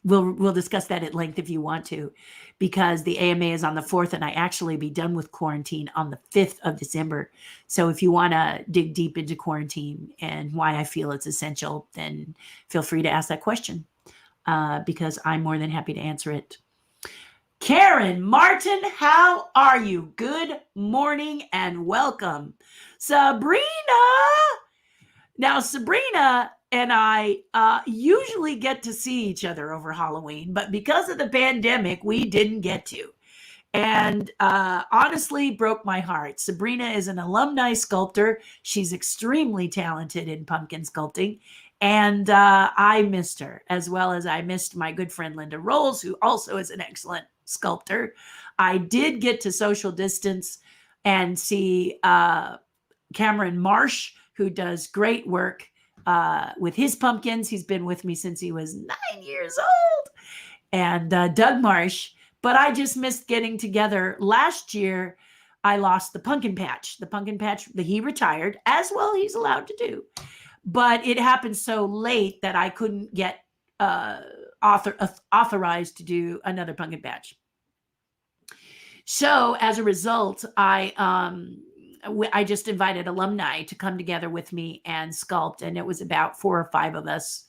We'll discuss that at length if you want to, because the AMA is on the 4th, and I actually be done with quarantine on the 5th of December. So if you want to dig deep into quarantine and why I feel it's essential, then feel free to ask that question, because I'm more than happy to answer it. Karen Martin, how are you? Good morning and welcome. Sabrina. Now, Sabrina and I usually get to see each other over Halloween, but because of the pandemic, we didn't get to. And honestly broke my heart. Sabrina is an alumni sculptor. She's extremely talented in pumpkin sculpting. And I missed her, as well as I missed my good friend Linda Rolls, who also is an excellent sculptor. I did get to social distance and see Cameron Marsh, who does great work with his pumpkins. He's been with me since he was 9 years old. And Doug Marsh. But I just missed getting together. Last year, I lost the pumpkin patch. The pumpkin patch that he retired, as well he's allowed to do. But it happened so late that I couldn't get authorized to do another pumpkin patch. So as a result, I I just invited alumni to come together with me and sculpt. And it was about 4 or 5 of us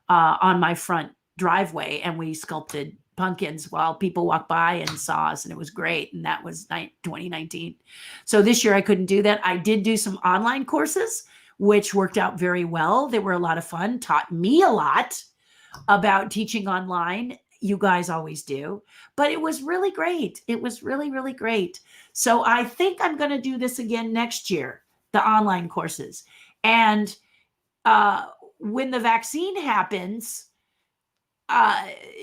on my front driveway. And we sculpted pumpkins while people walked by and saw us. And it was great. And that was 2019. So this year I couldn't do that. I did do some online courses, which worked out very well. They were a lot of fun, taught me a lot about teaching online. You guys always do, but it was really great. It was really, really great. So I think I'm going to do this again next year, the online courses. And when the vaccine happens,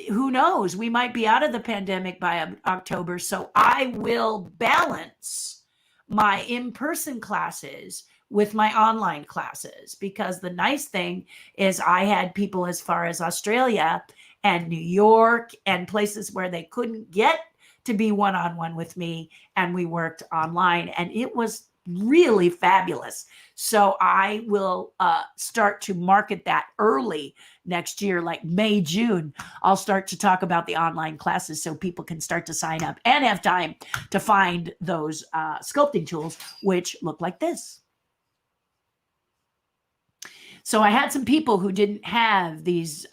who knows? We might be out of the pandemic by October. So I will balance my in-person classes with my online classes, because the nice thing is I had people as far as Australia and New York and places where they couldn't get to be one-on-one with me, and we worked online, and it was really fabulous. So I will start to market that early next year, like May, June. I'll start to talk about the online classes so people can start to sign up and have time to find those sculpting tools, which look like this. So I had some people who didn't have these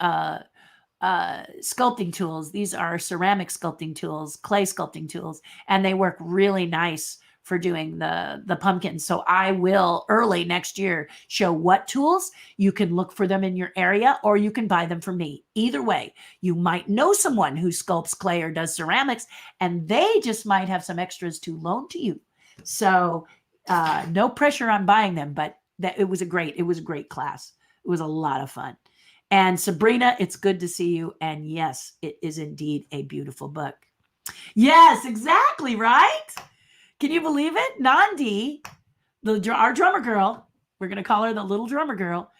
sculpting tools. These are ceramic sculpting tools, clay sculpting tools, and they work really nice for doing the pumpkins. So I will early next year show what tools. You can look for them in your area, or you can buy them from me. Either way, you might know someone who sculpts clay or does ceramics, and they just might have some extras to loan to you. So no pressure on buying them, but it was a great class. It was a lot of fun. And Sabrina, it's good to see you. And yes, it is indeed a beautiful book. Yes, exactly, right? Can you believe it? Nandi, our drummer girl, we're going to call her the little drummer girl.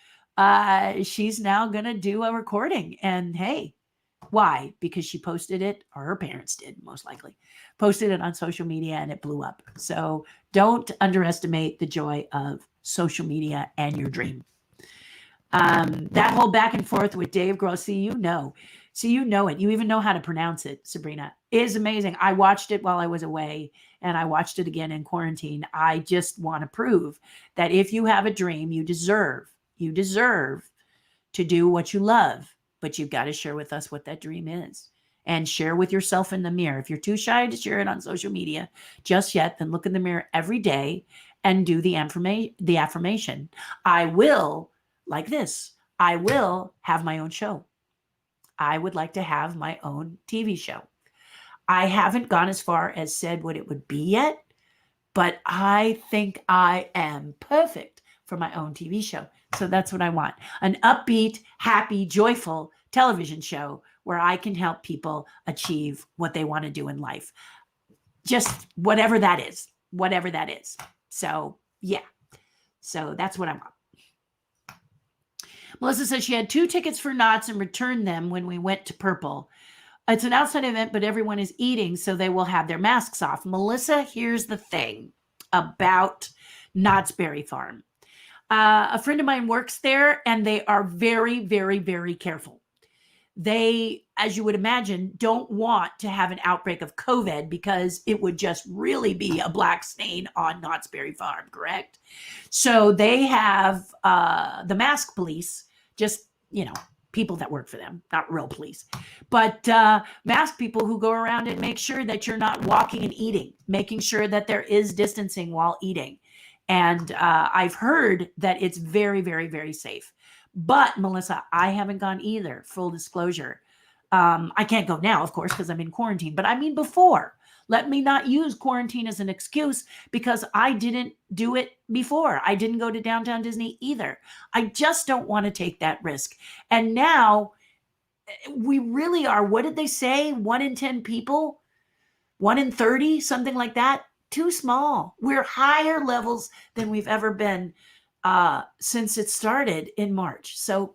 She's now going to do a recording. And hey, why? Because she posted it, or her parents did, most likely. Posted it on social media and it blew up. So don't underestimate the joy of social media and your dream. That whole back and forth with Dave Grohl, you know it. You even know how to pronounce it, Sabrina. It is amazing. I watched it while I was away, and I watched it again in quarantine. I just want to prove that if you have a dream, you deserve to do what you love, but you've got to share with us what that dream is, and share with yourself in the mirror. If you're too shy to share it on social media just yet, then look in the mirror every day and do the affirmation. I will, like this, I will have my own show. I would like to have my own TV show. I haven't gone as far as said what it would be yet, but I think I am perfect for my own TV show. So that's what I want. An upbeat, happy, joyful television show where I can help people achieve what they want to do in life. Just whatever that is. So yeah. So that's what I want. Melissa says she had 2 tickets for Knott's and returned them when we went to Purple. It's an outside event, but everyone is eating, so they will have their masks off. Melissa, here's the thing about Knott's Berry Farm. A friend of mine works there, and they are very, very, very careful. They, as you would imagine, don't want to have an outbreak of COVID, because it would just really be a black stain on Knott's Berry Farm, correct? So they have the mask police, just, people that work for them, not real police, but mask people who go around and make sure that you're not walking and eating, making sure that there is distancing while eating. And I've heard that it's very, very, very safe. But Melissa, I haven't gone either, full disclosure. I can't go now, of course, because I'm in quarantine, but I mean before. Let me not use quarantine as an excuse, because I didn't do it before. I didn't go to Downtown Disney either. I just don't want to take that risk. And now we really are, what did they say? 1 in 10 people, 1 in 30, something like that. Too small. We're higher levels than we've ever been since it started in March. So,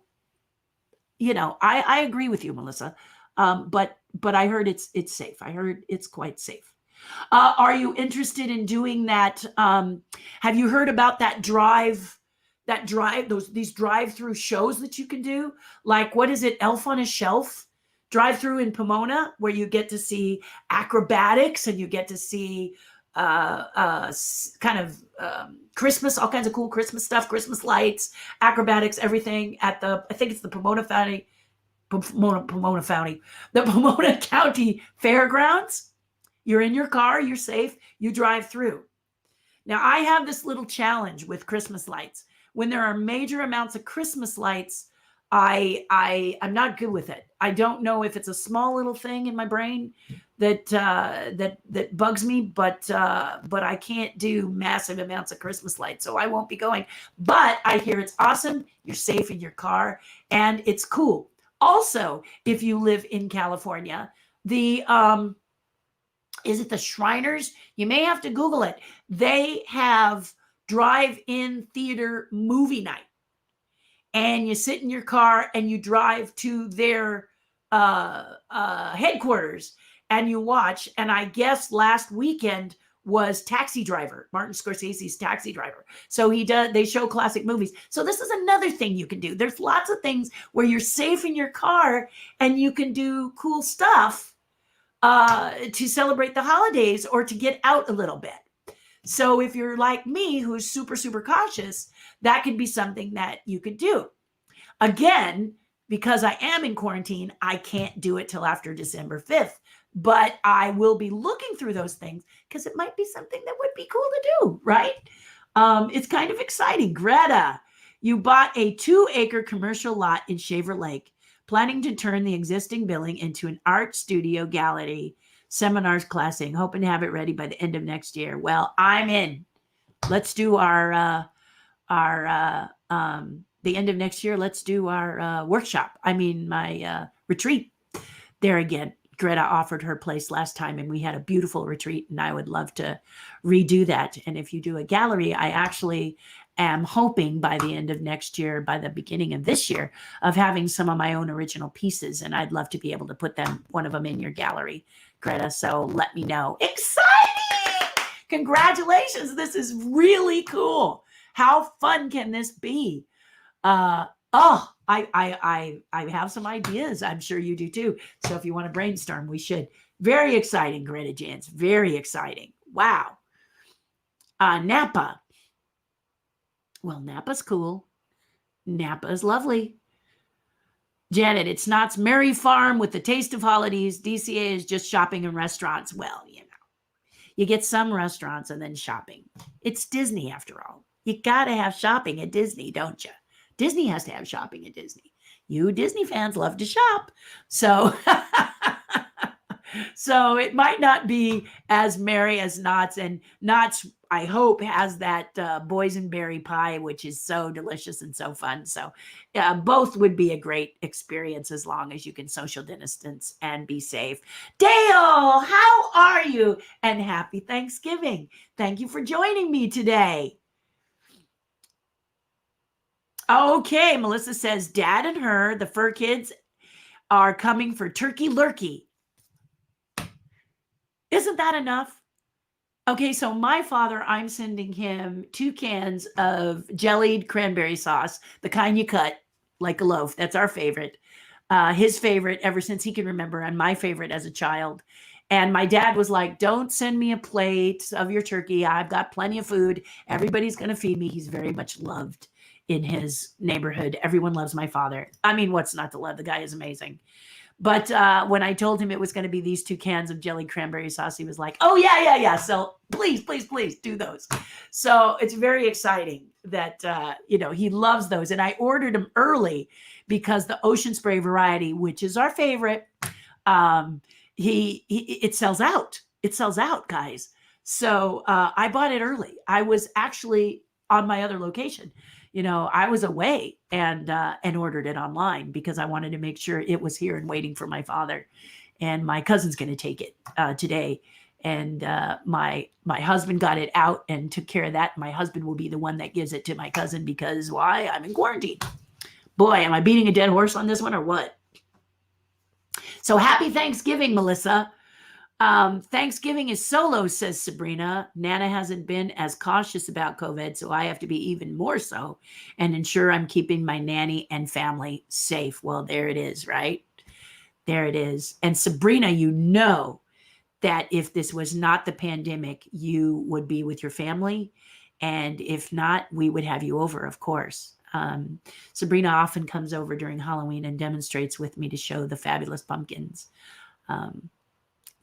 I agree with you, Melissa. But I heard it's safe. I heard it's quite safe. Are you interested in doing that? Have you heard about that these drive-through shows that you can do? Like, what is it? Elf on a Shelf drive-through in Pomona, where you get to see acrobatics and you get to see kind of Christmas, all kinds of cool Christmas stuff, Christmas lights, acrobatics, everything at the, I think it's the Pomona County, the Pomona County Fairgrounds. You're in your car, you're safe, you drive through. Now, I have this little challenge with Christmas lights. When there are major amounts of Christmas lights, I'm not good with it. I don't know if it's a small little thing in my brain that that bugs me, but I can't do massive amounts of Christmas lights, so I won't be going. But I hear it's awesome. You're safe in your car, and it's cool. Also, if you live in California, the is it the Shriners? You may have to Google it. They have drive-in theater movie night. And you sit in your car and you drive to their headquarters and you watch. And I guess last weekend was Taxi Driver, Martin Scorsese's Taxi Driver. So they show classic movies. So this is another thing you can do. There's lots of things where you're safe in your car and you can do cool stuff to celebrate the holidays or to get out a little bit. So if you're like me, who's super, super cautious, that could be something that you could do. Again, because I am in quarantine, I can't do it till after December 5th, but I will be looking through those things because it might be something that would be cool to do, right? It's kind of exciting. Greta, you bought a 2-acre commercial lot in Shaver Lake, planning to turn the existing building into an art studio, gallery, seminars, classing, hoping to have it ready by the end of next year. Well, I'm in. Let's do the end of next year. Let's do our workshop. I mean, my retreat there again. Greta offered her place last time and we had a beautiful retreat and I would love to redo that. And if you do a gallery, I actually am hoping by the end of next year, by the beginning of this year, of having some of my own original pieces. And I'd love to be able to put one of them in your gallery, Greta. So let me know. Exciting! Congratulations. This is really cool. How fun can this be? I have some ideas. I'm sure you do too. So if you want to brainstorm, we should. Very exciting, Greta Jans. Very exciting. Wow. Napa. Well, Napa's cool. Napa is lovely. Janet, it's Knott's Merry Farm with the taste of holidays. DCA is just shopping and restaurants. Well, you get some restaurants and then shopping. It's Disney after all. You got to have shopping at Disney, don't you? Disney has to have shopping at Disney. You Disney fans love to shop. So, so it might not be as merry as Knott's. And Knott's, I hope, has that boysenberry pie, which is so delicious and so fun. So both would be a great experience as long as you can social distance and be safe. Dale, how are you? And happy Thanksgiving. Thank you for joining me today. Okay, Melissa says, Dad and her, the fur kids, are coming for turkey lurkey. Isn't that enough? Okay, so my father, I'm sending him 2 cans of jellied cranberry sauce, the kind you cut like a loaf. That's our favorite. His favorite ever since he can remember, and my favorite as a child. And my dad was like, don't send me a plate of your turkey. I've got plenty of food. Everybody's going to feed me. He's very much loved in his neighborhood. Everyone loves my father. I mean, what's not to love? The guy is amazing. But when I told him it was going to be these 2 cans of jelly cranberry sauce, he was like, oh, yeah. So please do those. So it's very exciting that, he loves those. And I ordered them early because the Ocean Spray variety, which is our favorite, it sells out. It sells out, guys. So I bought it early. I was actually on my other location. I was away and ordered it online because I wanted to make sure it was here and waiting for my father. And my cousin's going to take it today. And my husband got it out and took care of that. My husband will be the one that gives it to my cousin because why? I'm in quarantine. Boy, am I beating a dead horse on this one or what? So happy Thanksgiving, Melissa. Thanksgiving is solo, says Sabrina. Nana hasn't been as cautious about COVID, so I have to be even more so and ensure I'm keeping my nanny and family safe. Well, there it is, right? There it is. And Sabrina, that if this was not the pandemic, you would be with your family. And if not, we would have you over, of course. Sabrina often comes over during Halloween and demonstrates with me to show the fabulous pumpkins.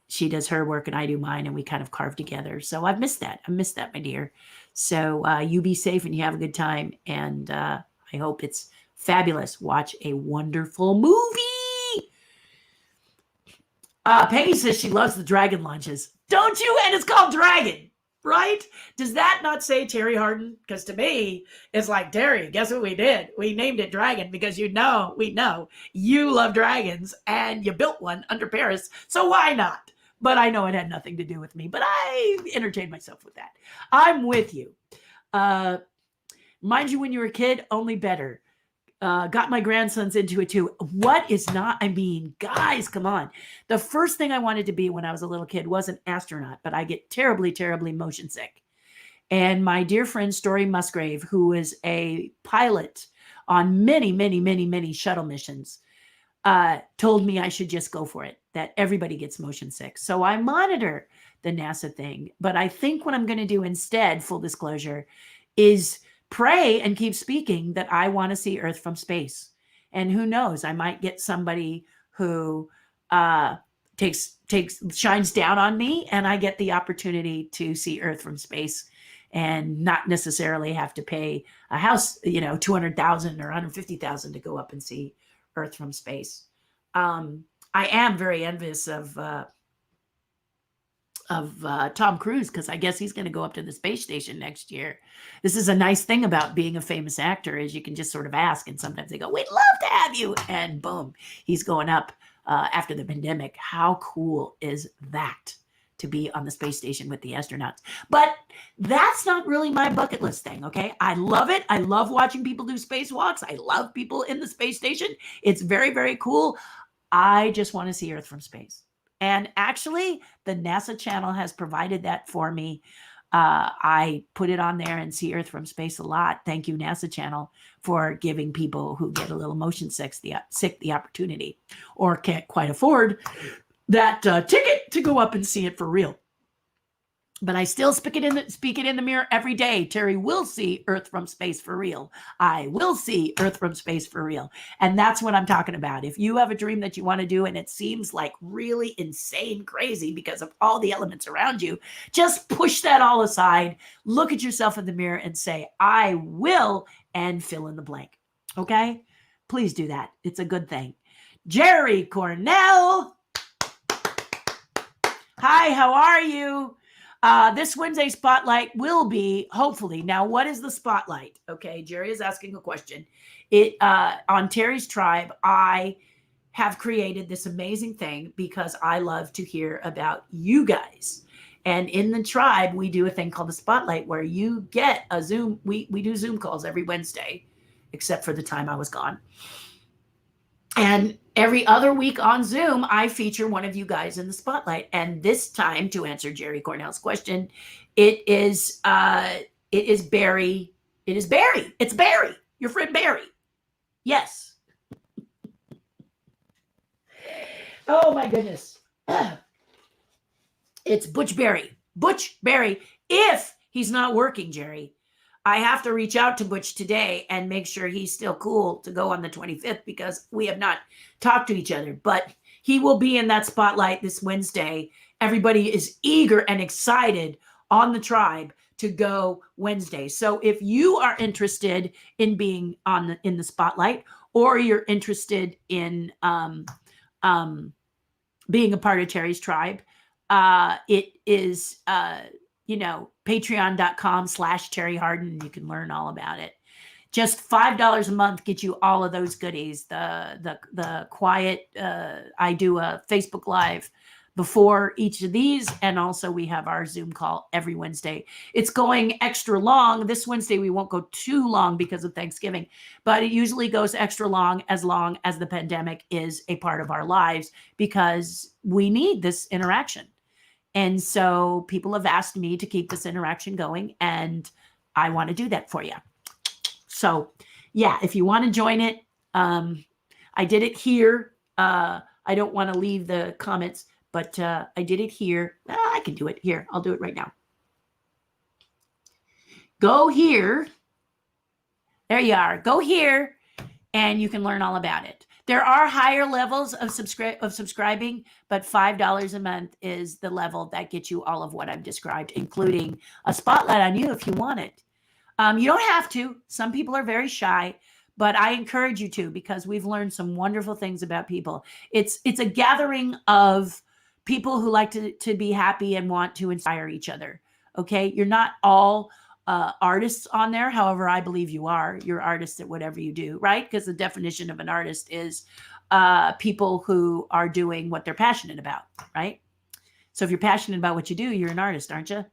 She does her work and I do mine, and we kind of carve together. So I've missed that. I missed that, my dear. So you be safe and you have a good time. And I hope it's fabulous. Watch a wonderful movie. Peggy says she loves the dragon lunches. Don't you? And it's called Dragon, right? Does that not say Terri Hardin? Because to me, it's like, Terri, guess what we did? We named it Dragon because we know you love dragons and you built one under Paris. So why not? But I know it had nothing to do with me, but I entertained myself with that. I'm with you. Mind you, when you were a kid, only better. Got my grandsons into it too. What is not? I mean, guys, come on. The first thing I wanted to be when I was a little kid was an astronaut, but I get terribly, terribly motion sick. And my dear friend Story Musgrave, who is a pilot on many, many, many, many shuttle missions, told me I should just go for it, that everybody gets motion sick. So I monitor the NASA thing. But I think what I'm going to do instead, full disclosure, is pray and keep speaking that I want to see Earth from space. And who knows, I might get somebody who shines down on me, and I get the opportunity to see Earth from space and not necessarily have to pay a house, $200,000 or $150,000 to go up and see Earth from space. I am very envious of Tom Cruise, because I guess he's going to go up to the space station next year. This is a nice thing about being a famous actor, is you can just sort of ask, and sometimes they go, we'd love to have you, and boom, he's going up after the pandemic. How cool is that, to be on the space station with the astronauts? But that's not really my bucket list thing, okay? I love it. I love watching people do spacewalks. I love people in the space station. It's very, very cool. I just want to see Earth from space. And actually, the NASA channel has provided that for me. I put it on there and see Earth from space a lot. Thank you, NASA channel, for giving people who get a little motion sick the opportunity, or can't quite afford that ticket to go up and see it for real. But I still speak it in the mirror every day. Terri will see Earth from space for real. I will see Earth from space for real. And that's what I'm talking about. If you have a dream that you want to do and it seems like really insane crazy because of all the elements around you, just push that all aside. Look at yourself in the mirror and say, I will, and fill in the blank. Okay? Please do that. It's a good thing. Jerry Cornell. Hi, how are you? This Wednesday spotlight will be, hopefully. Now, what is the spotlight? Okay, Jerry is asking a question. On Terri's Tribe, I have created this amazing thing because I love to hear about you guys. And in the tribe, we do a thing called the spotlight, where you get a Zoom. We do Zoom calls every Wednesday, except for the time I was gone. And every other week on Zoom, I feature one of you guys in the spotlight. And this time, to answer Jerry Cornell's question, it is Barry. It is Barry. It's Barry, your friend Barry. Yes. Oh my goodness. It's Butch Barry. Butch Barry. If he's not working, Jerry, I have to reach out to Butch today and make sure he's still cool to go on the 25th, because we have not talked to each other. But he will be in that spotlight this Wednesday. Everybody is eager and excited on the tribe to go Wednesday. So if you are interested in being in the spotlight, or you're interested in being a part of Terri's Tribe, it is patreon.com/Terri Hardin. You can learn all about it. Just $5 a month gets you all of those goodies. The quiet, I do a Facebook Live before each of these, and also we have our Zoom call every Wednesday. It's going extra long. This Wednesday we won't go too long because of Thanksgiving, but it usually goes extra long as the pandemic is a part of our lives, because we need this interaction. And so people have asked me to keep this interaction going, and I want to do that for you. So yeah, if you want to join it, I did it here. I don't want to leave the comments but I did it here. I can do it here. I'll do it right now. Go here. There you are. Go here, and you can learn all about it. There are higher levels of subscribing, but $5 a month is the level that gets you all of what I've described, including a spotlight on you if you want it. You don't have to. Some people are very shy, but I encourage you to, because we've learned some wonderful things about people. It's a gathering of people who like to be happy and want to inspire each other. Okay, you're not all artists on there. However, I believe you are. You're artists at whatever you do, right? Because the definition of an artist is people who are doing what they're passionate about, right? So if you're passionate about what you do, you're an artist, aren't you?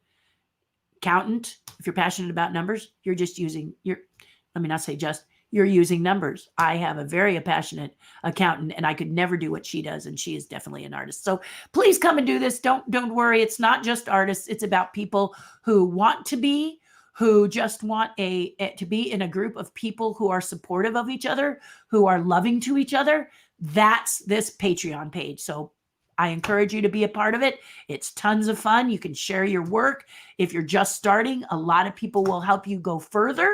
Accountant, if you're passionate about numbers, you're just using let me not say just, you're using numbers. I have a very passionate accountant, and I could never do what she does, and she is definitely an artist. So please come and do this. Don't worry. It's not just artists. It's about people who want to be, who just want to be in a group of people who are supportive of each other, who are loving to each other. That's this Patreon page. So I encourage you to be a part of it. It's tons of fun. You can share your work. If you're just starting, a lot of people will help you go further.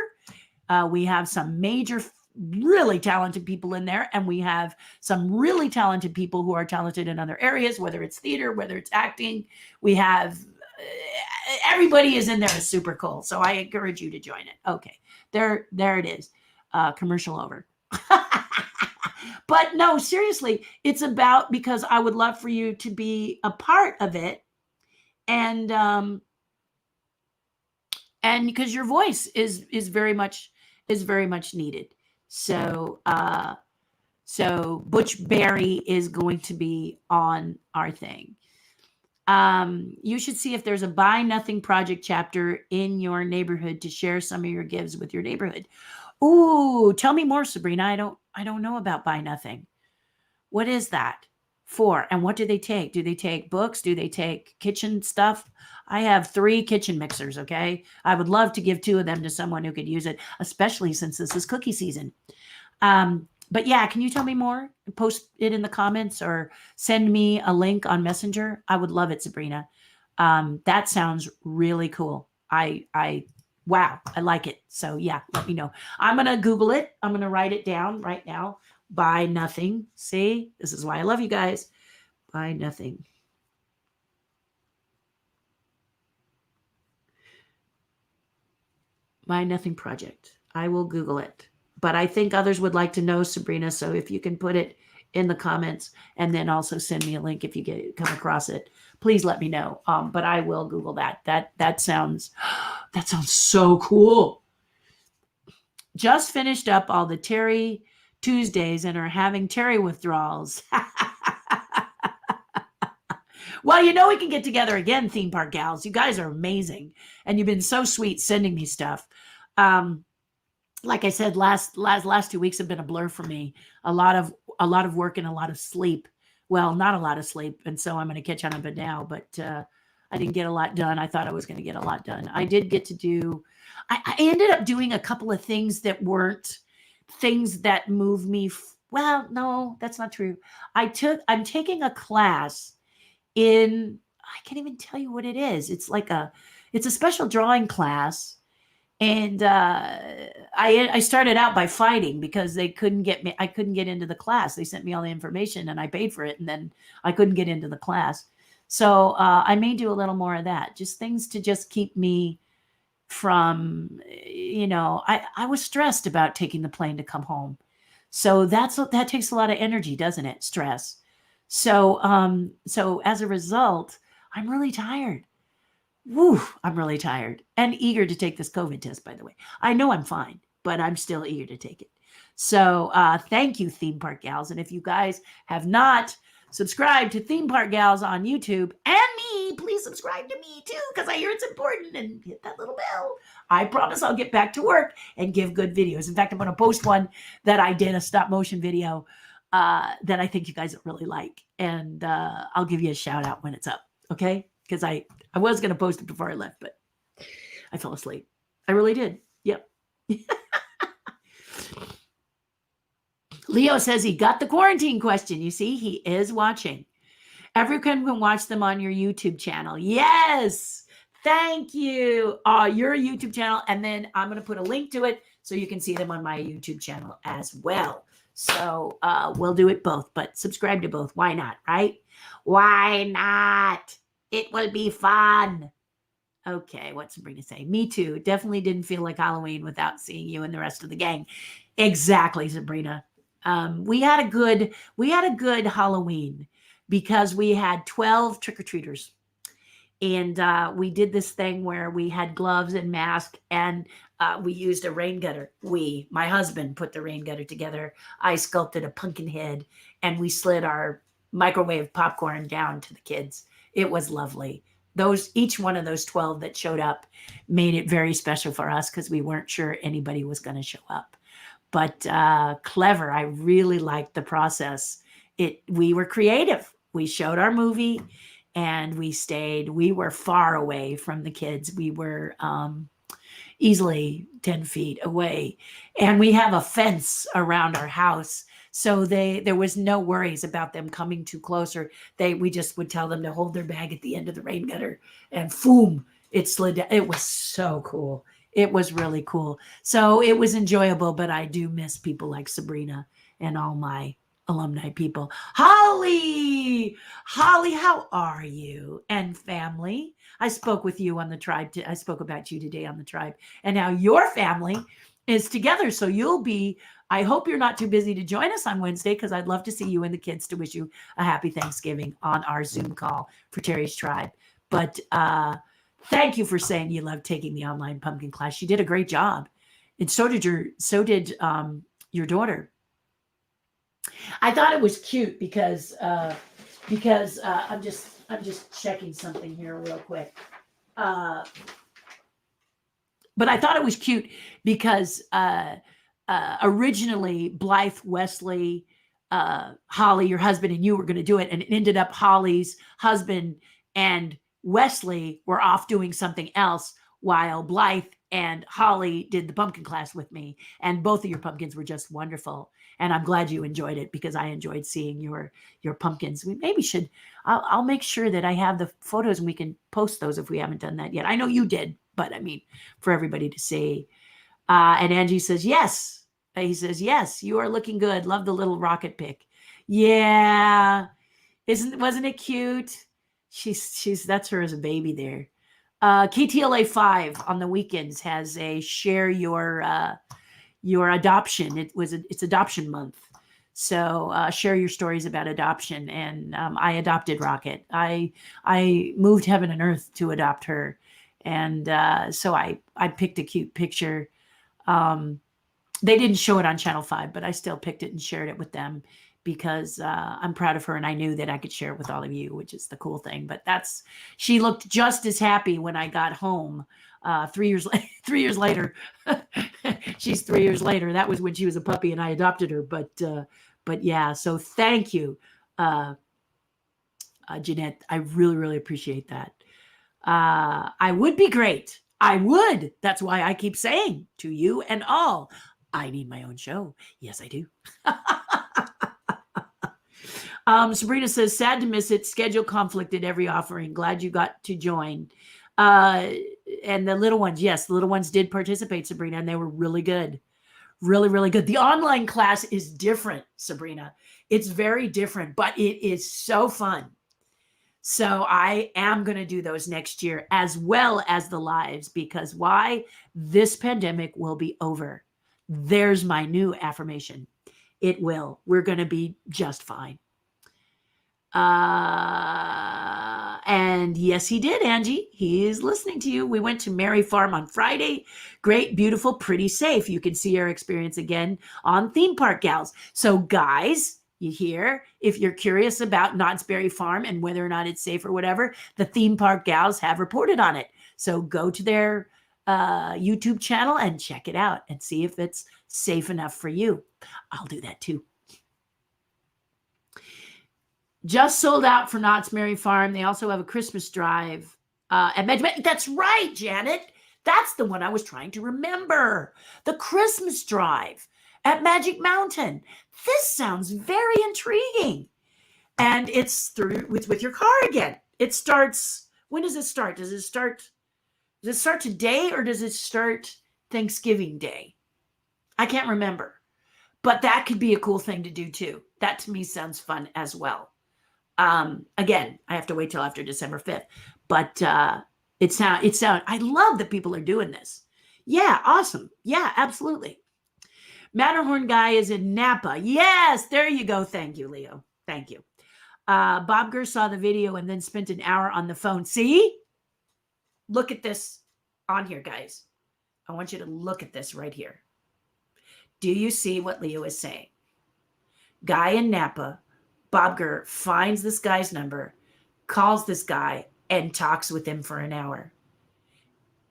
We have some major, really talented people in there, and we have some really talented people who are talented in other areas, whether it's theater, whether it's acting. We have everybody is in there. Is super cool. So I encourage you to join it. Okay, there it is. Commercial over. But no, seriously, it's about, because I would love for you to be a part of it, and because your voice is very much needed. So so Butch Berry is going to be on our thing. You should see if there's a Buy Nothing Project chapter in your neighborhood to share some of your gives with your neighborhood. Ooh, tell me more, Sabrina. I don't know about Buy Nothing. What is that for? And what do they take? Do they take books? Do they take kitchen stuff? I have 3 kitchen mixers, okay? I would love to give 2 of them to someone who could use it, especially since this is cookie season. But yeah, can you tell me more? Post it in the comments or send me a link on Messenger. I would love it, Sabrina. That sounds really cool. Wow, I like it. So yeah, let me know. I'm going to Google it. I'm going to write it down right now. Buy Nothing. See, this is why I love you guys. Buy Nothing. Buy Nothing Project. I will Google it. But I think others would like to know, Sabrina. So if you can put it in the comments, and then also send me a link if you come across it, please let me know. But I will Google that. That sounds so cool. Just finished up all the Terri Tuesdays and are having Terri withdrawals. Well, we can get together again, theme park gals. You guys are amazing, and you've been so sweet sending me stuff. Like I said, last 2 weeks have been a blur for me. A lot of work and a lot of sleep. Well, not a lot of sleep, and so I'm going to catch on it now. But I didn't get a lot done. I thought I was going to get a lot done. I did get to do. I ended up doing a couple of things that weren't things that move me. Well, no, that's not true. I'm taking a class in. I can't even tell you what it is. It's a special drawing class. And I started out by fighting because they couldn't get me. I couldn't get into the class. They sent me all the information and I paid for it, and then I couldn't get into the class. So I may do a little more of that. Just things to just keep me from, I was stressed about taking the plane to come home. So that takes a lot of energy, doesn't it? Stress. So as a result, I'm really tired. Woo, I'm really tired and eager to take this COVID test, by the way. I know I'm fine, but I'm still eager to take it. So thank you, Theme Park Gals. And if you guys have not subscribed to Theme Park Gals on YouTube and me, please subscribe to me too, because I hear it's important, and hit that little bell. I promise I'll get back to work and give good videos. In fact, I'm going to post one that I did, a stop motion video that I think you guys really like. And I'll give you a shout out when it's up. Okay. Because I was going to post it before I left, but I fell asleep. I really did. Yep. Leo says he got the quarantine question. You see, he is watching. Everyone can watch them on your YouTube channel. Yes. Thank you. Your YouTube channel. And then I'm going to put a link to it so you can see them on my YouTube channel as well. So we'll do it both, but subscribe to both. Why not, right? Why not? It will be fun. Okay, what's Sabrina say? Me too. Definitely didn't feel like Halloween without seeing you and the rest of the gang. Exactly, Sabrina. We had a good Halloween because we had 12 trick-or-treaters. And we did this thing where we had gloves and mask, and we used a rain gutter. My husband put the rain gutter together. I sculpted a pumpkin head, and we slid our microwave popcorn down to the kids. It was lovely. Each one of those 12 that showed up made it very special for us because we weren't sure anybody was going to show up. But clever. I really liked the process. We were creative. We showed our movie, and we were far away from the kids. We were easily 10 feet away. And we have a fence around our house. So there was no worries about them coming too close, or we just would tell them to hold their bag at the end of the rain gutter, and boom, it slid down. It was so cool. It was really cool. So it was enjoyable, but I do miss people like Sabrina and all my alumni people. Holly, how are you? And family. I spoke with you on the tribe. I spoke about you today on the tribe, and now your family is together. So I hope you're not too busy to join us on Wednesday, because I'd love to see you and the kids to wish you a happy Thanksgiving on our Zoom call for Terri's tribe. But thank you for saying you love taking the online pumpkin class. You did a great job. And so did your daughter. I thought it was cute because I'm just checking something here real quick. But I thought it was cute because originally Blythe, Wesley, Holly, your husband, and you were going to do it, and it ended up Holly's husband and Wesley were off doing something else while Blythe and Holly did the pumpkin class with me, and both of your pumpkins were just wonderful. And I'm glad you enjoyed it, because I enjoyed seeing your pumpkins. We maybe should, I'll make sure that I have the photos and we can post those if we haven't done that yet. I know you did, but I mean, for everybody to see. And Angie says, yes. He says, yes, you are looking good. Love the little rocket pic. Yeah. Wasn't it cute? That's her as a baby there. KTLA 5 on the weekends has a share your adoption. It's adoption month. So share your stories about adoption. And I adopted Rocket. I moved heaven and earth to adopt her. And so I picked a cute picture. They didn't show it on Channel 5, but I still picked it and shared it with them, because I'm proud of her, and I knew that I could share it with all of you, which is the cool thing. But she looked just as happy when I got home 3 years later. She's 3 years later. That was when she was a puppy and I adopted her. But yeah, so thank you, Jeanette. I really, really appreciate that. I would be great. I would. That's why I keep saying to you and all, I need my own show. Yes, I do. Sabrina says, sad to miss it. Schedule conflicted every offering. Glad you got to join. And the little ones, yes, the little ones did participate, Sabrina, and they were really good. Really, really good. The online class is different, Sabrina. It's very different, but it is so fun. So I am going to do those next year, as well as the lives, because why? This pandemic will be over. There's my new affirmation. It will. We're going to be just fine. And yes, he did, Angie. He is listening to you. We went to Mary Farm on Friday. Great, beautiful, pretty safe. You can see our experience again on Theme Park Gals. So guys, you hear, if you're curious about Knott's Berry Farm and whether or not it's safe or whatever, the Theme Park Gals have reported on it. So go to their YouTube channel and check it out and see if it's safe enough for you. I'll do that too. Just sold out for Knott's Berry Farm. They also have a Christmas drive at Magic. That's right, Janet. That's the one I was trying to remember. The Christmas drive at Magic Mountain. This sounds very intriguing. And it's through with your car again. It starts, when does it start? Does it start today or does it start Thanksgiving Day? I can't remember. But that could be a cool thing to do too. That to me sounds fun as well. Again, I have to wait till after December 5th. But I love that people are doing this. Yeah, awesome. Yeah, absolutely. Matterhorn guy is in Napa. Yes, there you go. Thank you, Leo. Thank you. Bob Gurr saw the video and then spent an hour on the phone. See? Look at this on here, guys. I want you to look at this right here. Do you see what Leo is saying? Guy in Napa, Bob Gurr finds this guy's number, calls this guy, and talks with him for an hour.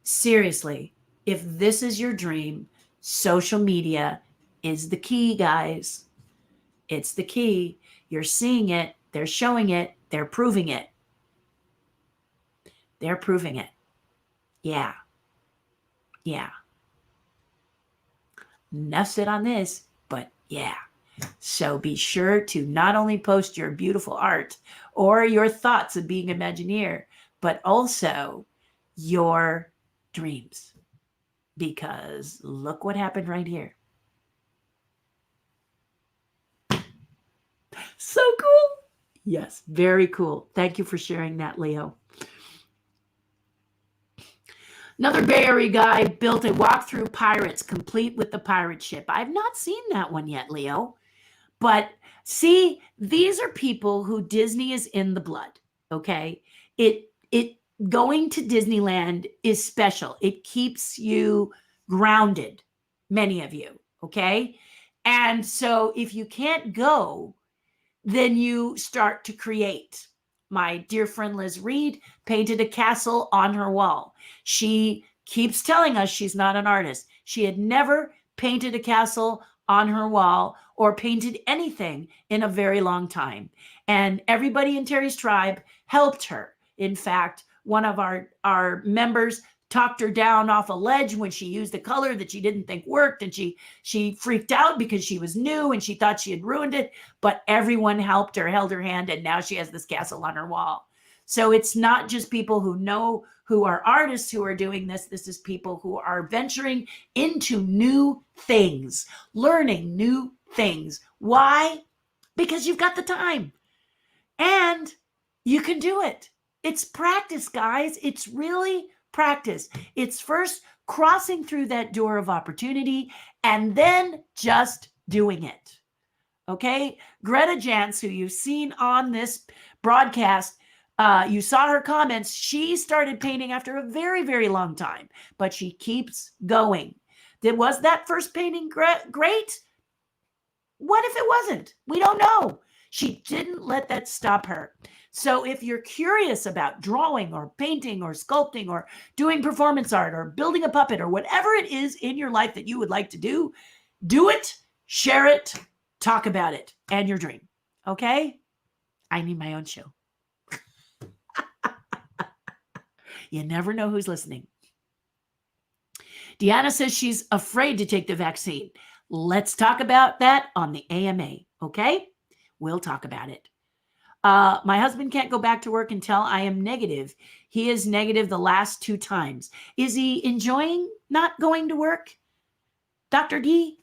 Seriously, if this is your dream, social media is the key, guys. It's the key. You're seeing it. They're showing it. They're proving it. They're proving it. Yeah. Yeah. Enough said on this, but yeah. So be sure to not only post your beautiful art or your thoughts of being Imagineer, but also your dreams. Because look what happened right here. So cool. Yes, very cool. Thank you for sharing that, Leo. Another Bay Area guy built a walkthrough Pirates complete with the pirate ship. I've not seen that one yet, Leo. But see, these are people who Disney is in the blood, okay? It going to Disneyland is special. It keeps you grounded, many of you, okay? And so if you can't go, then you start to create. My dear friend Liz Reed painted a castle on her wall. She keeps telling us she's not an artist. She had never painted a castle on her wall or painted anything in a very long time. And everybody in Terri's tribe helped her. In fact, one of our members talked her down off a ledge when she used a color that she didn't think worked, and she freaked out because she was new and she thought she had ruined it, but everyone helped her, held her hand, and now she has this castle on her wall. So it's not just people who know, who are artists, who are doing this. This is people who are venturing into new things, learning new things. Why? Because you've got the time and you can do it. It's practice, guys. It's really practice. It's first crossing through that door of opportunity and then just doing it. Okay? Greta Jans, who you've seen on this broadcast, you saw her comments. She started painting after a very, very long time, but she keeps going. Was that first painting great? What if it wasn't? We don't know. She didn't let that stop her. So if you're curious about drawing or painting or sculpting or doing performance art or building a puppet or whatever it is in your life that you would like to do it, share it, talk about it, and your dream. Okay? I need my own show. You never know who's listening. Deanna says she's afraid to take the vaccine. Let's talk about that on the AMA, okay? We'll talk about it. My husband can't go back to work until I am negative. He is negative the last 2 times. Is he enjoying not going to work, Dr. D?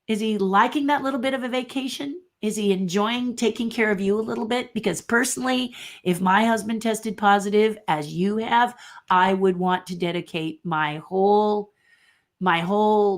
Is he liking that little bit of a vacation? Is he enjoying taking care of you a little bit? Because personally, if my husband tested positive, as you have, I would want to dedicate my whole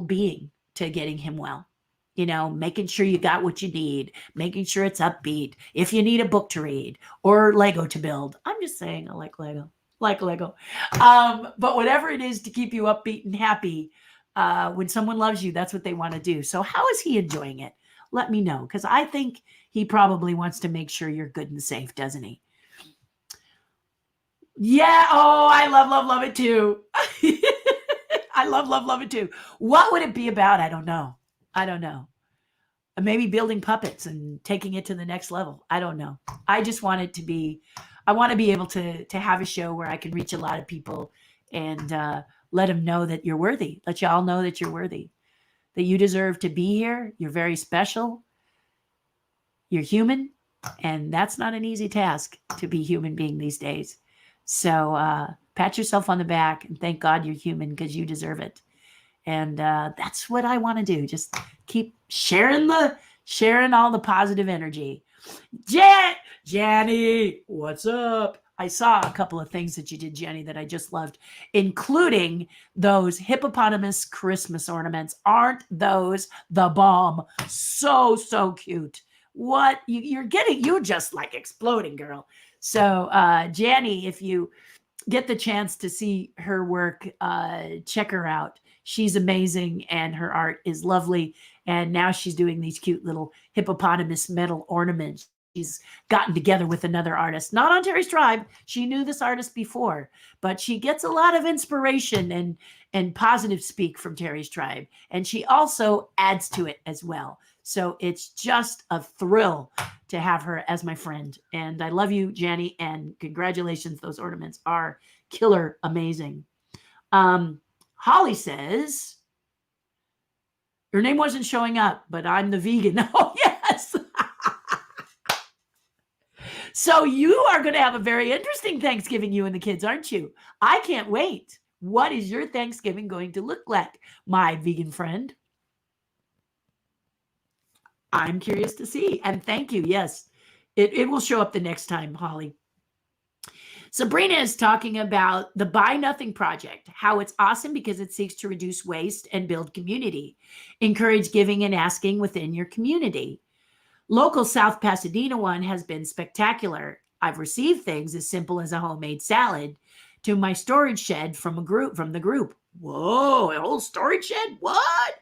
being to getting him well. You know, making sure you got what you need, making sure it's upbeat. If you need a book to read or Lego to build, I'm just saying I like Lego. But whatever it is to keep you upbeat and happy, when someone loves you, that's what they want to do. So how is he enjoying it? Let me know, because I think he probably wants to make sure you're good and safe, doesn't he? Yeah. Oh, I love it too. I love it too. What would it be about? I don't know. Maybe building puppets and taking it to the next level. I don't know. I just want it to be, I want to be able to have a show where I can reach a lot of people and let them know that you're worthy. Let y'all know that you're worthy, that you deserve to be here. You're very special. You're human. And that's not an easy task to be human being these days. So pat yourself on the back and thank God you're human because you deserve it. And that's what I want to do. Just keep sharing all the positive energy. Jenny, what's up? I saw a couple of things that you did, Jenny, that I just loved, including those hippopotamus Christmas ornaments. Aren't those the bomb? So, so cute. What you're getting, you just like exploding, girl. So, Jenny, if you get the chance to see her work, check her out. She's amazing and her art is lovely. And now she's doing these cute little hippopotamus metal ornaments. She's gotten together with another artist, not on Terri's Tribe. She knew this artist before, but she gets a lot of inspiration and positive speak from Terri's Tribe. And she also adds to it as well. So it's just a thrill to have her as my friend. And I love you, Jenny, and congratulations. Those ornaments are killer amazing. Holly says, your name wasn't showing up, but I'm the vegan. Oh, yes. So you are going to have a very interesting Thanksgiving, you and the kids, aren't you? I can't wait. What is your Thanksgiving going to look like, my vegan friend? I'm curious to see. And thank you. Yes, it will show up the next time, Holly. Sabrina is talking about the Buy Nothing Project, how it's awesome because it seeks to reduce waste and build community, encourage giving and asking within your community. Local South Pasadena one has been spectacular. I've received things as simple as a homemade salad to my storage shed from the group. Whoa, a whole storage shed? What?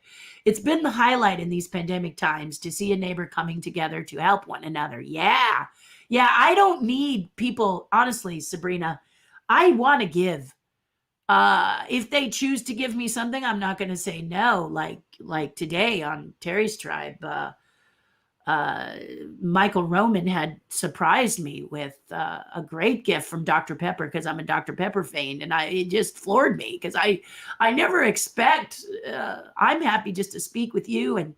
It's been the highlight in these pandemic times to see a neighbor coming together to help one another. Yeah. Yeah, I don't need people, honestly, Sabrina. I want to give. If they choose to give me something, I'm not going to say no. Like today on Terri's Tribe, Michael Roman had surprised me with a great gift from Dr. Pepper because I'm a Dr. Pepper fan, and it just floored me because I never expect. I'm happy just to speak with you and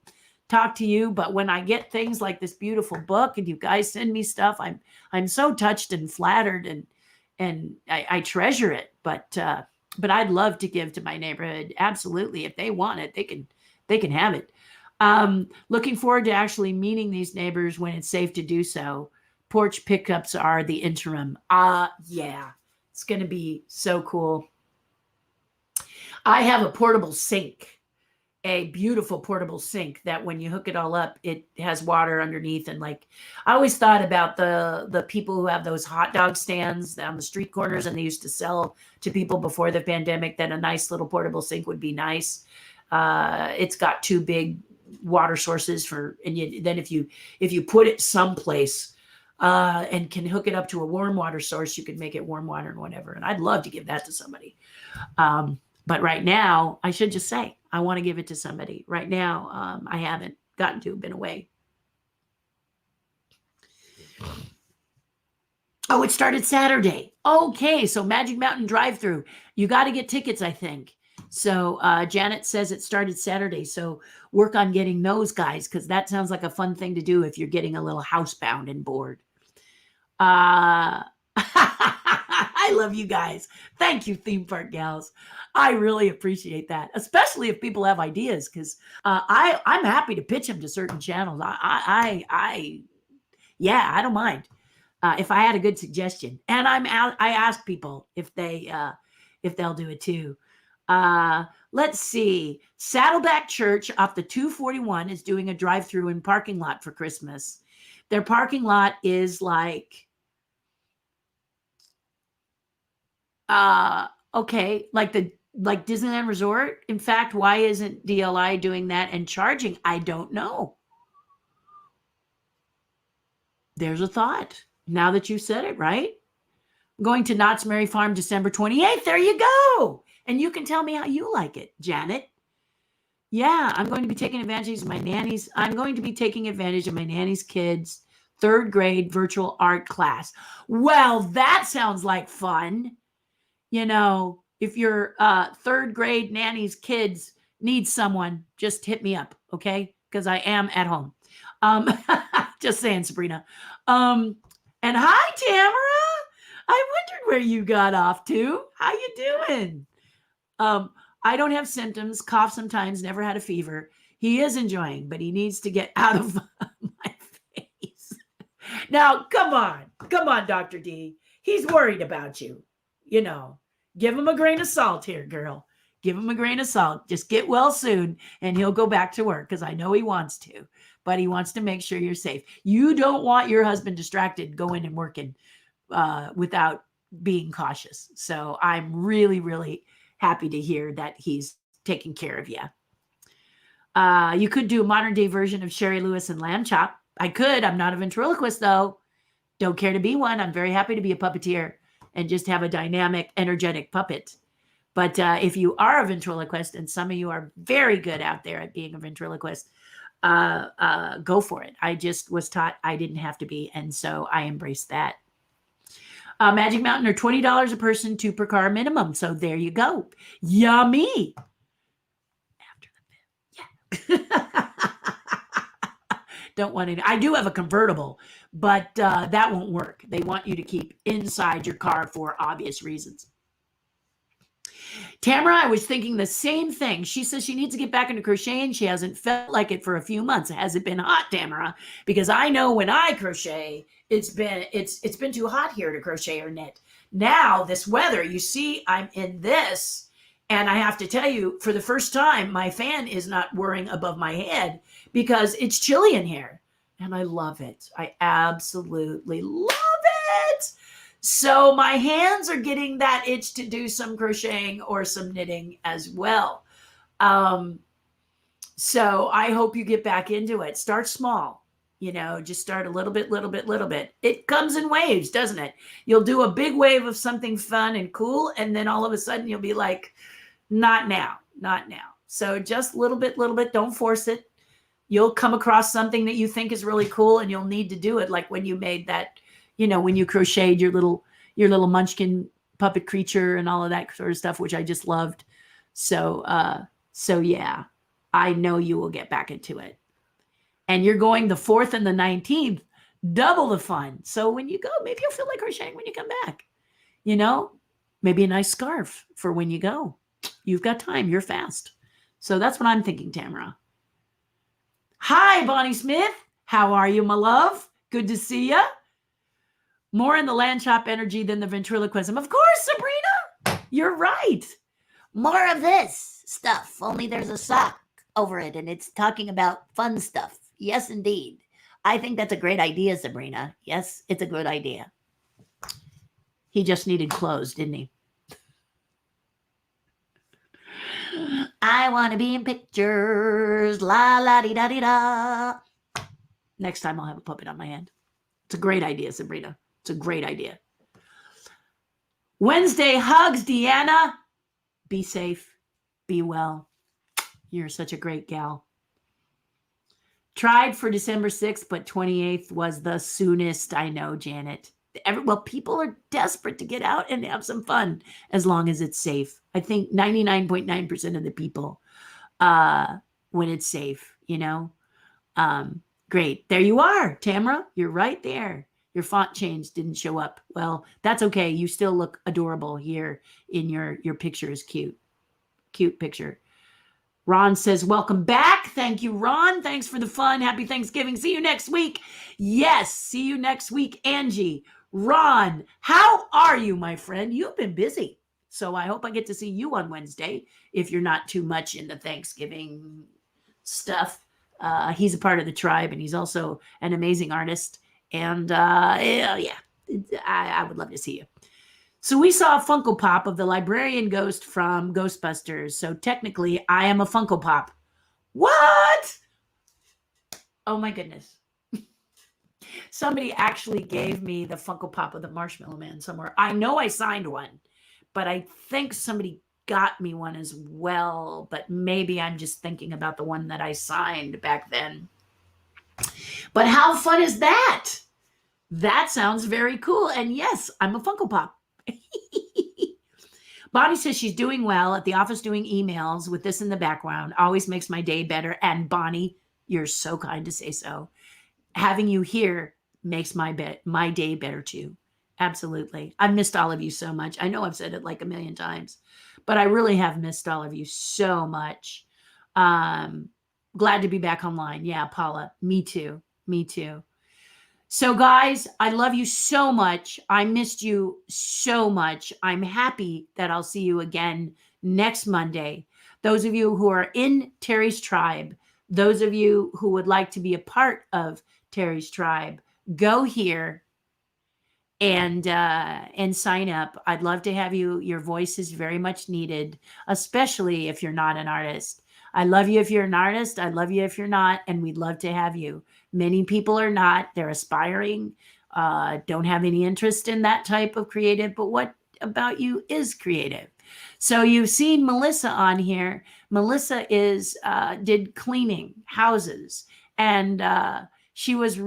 talk to you, but when I get things like this beautiful book and you guys send me stuff, I'm so touched and flattered, and I treasure it. But I'd love to give to my neighborhood. Absolutely, if they want it, they can have it. Looking forward to actually meeting these neighbors when it's safe to do so. Porch pickups are the interim. Yeah, it's going to be so cool. I have a portable sink, a beautiful portable sink that when you hook it all up, it has water underneath. And like, I always thought about the people who have those hot dog stands on the street corners and they used to sell to people before the pandemic, that a nice little portable sink would be nice. It's got two big water sources then if you put it someplace and can hook it up to a warm water source, you can make it warm water and whatever. And I'd love to give that to somebody. But right now, I should just say, I want to give it to somebody. Right now, I haven't gotten to, been away. Oh, it started Saturday. Okay, so Magic Mountain drive-through. You got to get tickets, I think. So Janet says it started Saturday. So work on getting those guys, because that sounds like a fun thing to do if you're getting a little housebound and bored. I love you guys. Thank you, theme park gals. I really appreciate that, especially if people have ideas, because I'm happy to pitch them to certain channels. Yeah, I don't mind if I had a good suggestion, and I ask people if they'll do it too. Let's see. Saddleback Church off the 241 is doing a drive-through and parking lot for Christmas. Their parking lot is like, okay, like Disneyland Resort. In fact, why isn't DLI doing that and charging? I don't know. There's a thought. Now that you said it, right? I'm going to Knott's Merry Farm December 28th. There you go. And you can tell me how you like it, Janet. Yeah, I'm going to be taking advantage of my nanny's. I'm going to be taking advantage of my nanny's kids' 3rd grade virtual art class. Well, that sounds like fun. You know, if your 3rd grade nanny's kids need someone, just hit me up, okay? Because I am at home. Just saying, Sabrina. And hi, Tamara. I wondered where you got off to. How you doing? I don't have symptoms, cough sometimes, never had a fever. He is enjoying, but he needs to get out of my face. Now, come on, Dr. D. He's worried about you. You know, give him a grain of salt here, girl. Give him a grain of salt. Just get well soon and he'll go back to work because I know he wants to, but he wants to make sure you're safe. You don't want your husband distracted going and working without being cautious. So I'm really, really happy to hear that he's taking care of you. You could do a modern day version of Sherry Lewis and Lamb Chop. I could. I'm not a ventriloquist, though. Don't care to be one. I'm very happy to be a puppeteer and just have a dynamic, energetic puppet. But if you are a ventriloquist, and some of you are very good out there at being a ventriloquist, go for it. I just was taught I didn't have to be, and so I embraced that. Magic Mountain are $20 a person, 2 per car minimum. So there you go. Yummy. After the yeah. Don't want any. I do have a convertible, but that won't work. They want you to keep inside your car for obvious reasons. Tamara, I was thinking the same thing. She says she needs to get back into crocheting. She hasn't felt like it for a few months. Has it been hot, Tamara? Because I know when I crochet, it's been too hot here to crochet or knit. Now, this weather, you see, I'm in this, and I have to tell you, for the first time, my fan is not whirring above my head because it's chilly in here. And I love it. I absolutely love it. So my hands are getting that itch to do some crocheting or some knitting as well. So I hope you get back into it. Start small, just start a little bit. It comes in waves, doesn't it? You'll do a big wave of something fun and cool. And then all of a sudden you'll be like, not now. So just little bit, don't force it. You'll come across something that you think is really cool and you'll need to do it. Like when you made that, when you crocheted your little munchkin puppet creature and all of that sort of stuff, which I just loved. So yeah, I know you will get back into it. And you're going the 4th and the 19th, double the fun. So when you go, maybe you'll feel like crocheting when you come back, maybe a nice scarf for when you go. You've got time. You're fast. So that's what I'm thinking, Tamara. Hi, Bonnie Smith. How are you, my love? Good to see you. More in the land shop energy than the ventriloquism. Of course, Sabrina. You're right. More of this stuff, only there's a sock over it, and it's talking about fun stuff. Yes, indeed. I think that's a great idea, Sabrina. Yes, it's a good idea. He just needed clothes, didn't he? I want to be in pictures. La la di da di da. Next time I'll have a puppet on my hand. It's a great idea, Sabrina. It's a great idea. Wednesday hugs, Deanna. Be safe. Be well. You're such a great gal. Tried for December 6th, but 28th was the soonest. I know, Janet. People are desperate to get out and have some fun as long as it's safe. I think 99.9% of the people, when it's safe, great. There you are, Tamara. You're right there. Your font change didn't show up. Well, that's okay. You still look adorable here in your picture is cute. Cute picture. Ron says, welcome back. Thank you, Ron. Thanks for the fun. Happy Thanksgiving. See you next week. Yes, see you next week, Angie. Ron, how are you, my friend? You've been busy. So I hope I get to see you on Wednesday if you're not too much into Thanksgiving stuff. He's a part of the tribe, and he's also an amazing artist. And I would love to see you. So we saw a Funko Pop of the librarian ghost from Ghostbusters. So technically, I am a Funko Pop. What? Oh my goodness. Somebody actually gave me the Funko Pop of the Marshmallow Man somewhere. I know I signed one, but I think somebody got me one as well. But maybe I'm just thinking about the one that I signed back then. But how fun is that? That sounds very cool. And yes, I'm a Funko Pop. Bonnie says she's doing well at the office doing emails with this in the background. Always makes my day better. And Bonnie, you're so kind to say so. having you here makes my day better too. Absolutely. I've missed all of you so much. I know I've said it like a million times, but I really have missed all of you so much. Um, glad to be back online. Yeah, Paula, me too. Me too. So, guys, I love you so much. I missed you so much. I'm happy that I'll see you again next Monday. Those of you who are in Terri's tribe, those of you who would like to be a part of Terri's tribe, go here and sign up. I'd love to have you. Your voice is very much needed, especially if you're not an artist. I love you if you're an artist. I love you if you're not, and we'd love to have you. Many people are not. They're aspiring, don't have any interest in that type of creative, but what about you is creative? So you've seen Melissa on here. Melissa did cleaning houses, and she is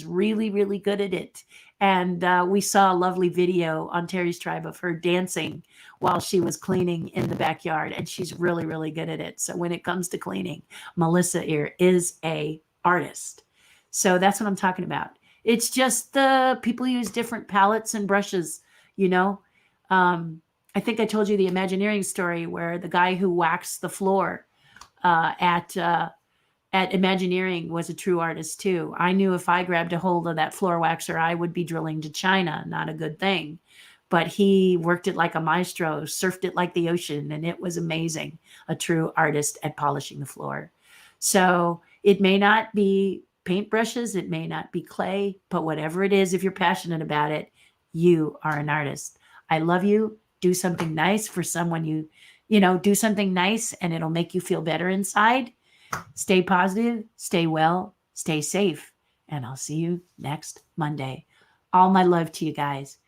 really, really good at it. And we saw a lovely video on Terri's Tribe of her dancing while she was cleaning in the backyard, and she's really, really good at it. So when it comes to cleaning, Melissa here is a artist. So that's what I'm talking about. It's just the people use different palettes and brushes, you know. I think I told you the Imagineering story where the guy who waxed the floor at Imagineering was a true artist too. I knew if I grabbed a hold of that floor waxer, I would be drilling to China. Not a good thing. But he worked it like a maestro, surfed it like the ocean, and it was amazing. A true artist at polishing the floor. So it may not be paintbrushes, it may not be clay, but whatever it is, if you're passionate about it, you are an artist. I love you. Do something nice for someone do something nice and it'll make you feel better inside. Stay positive, stay well, stay safe, and I'll see you next Monday. All my love to you guys.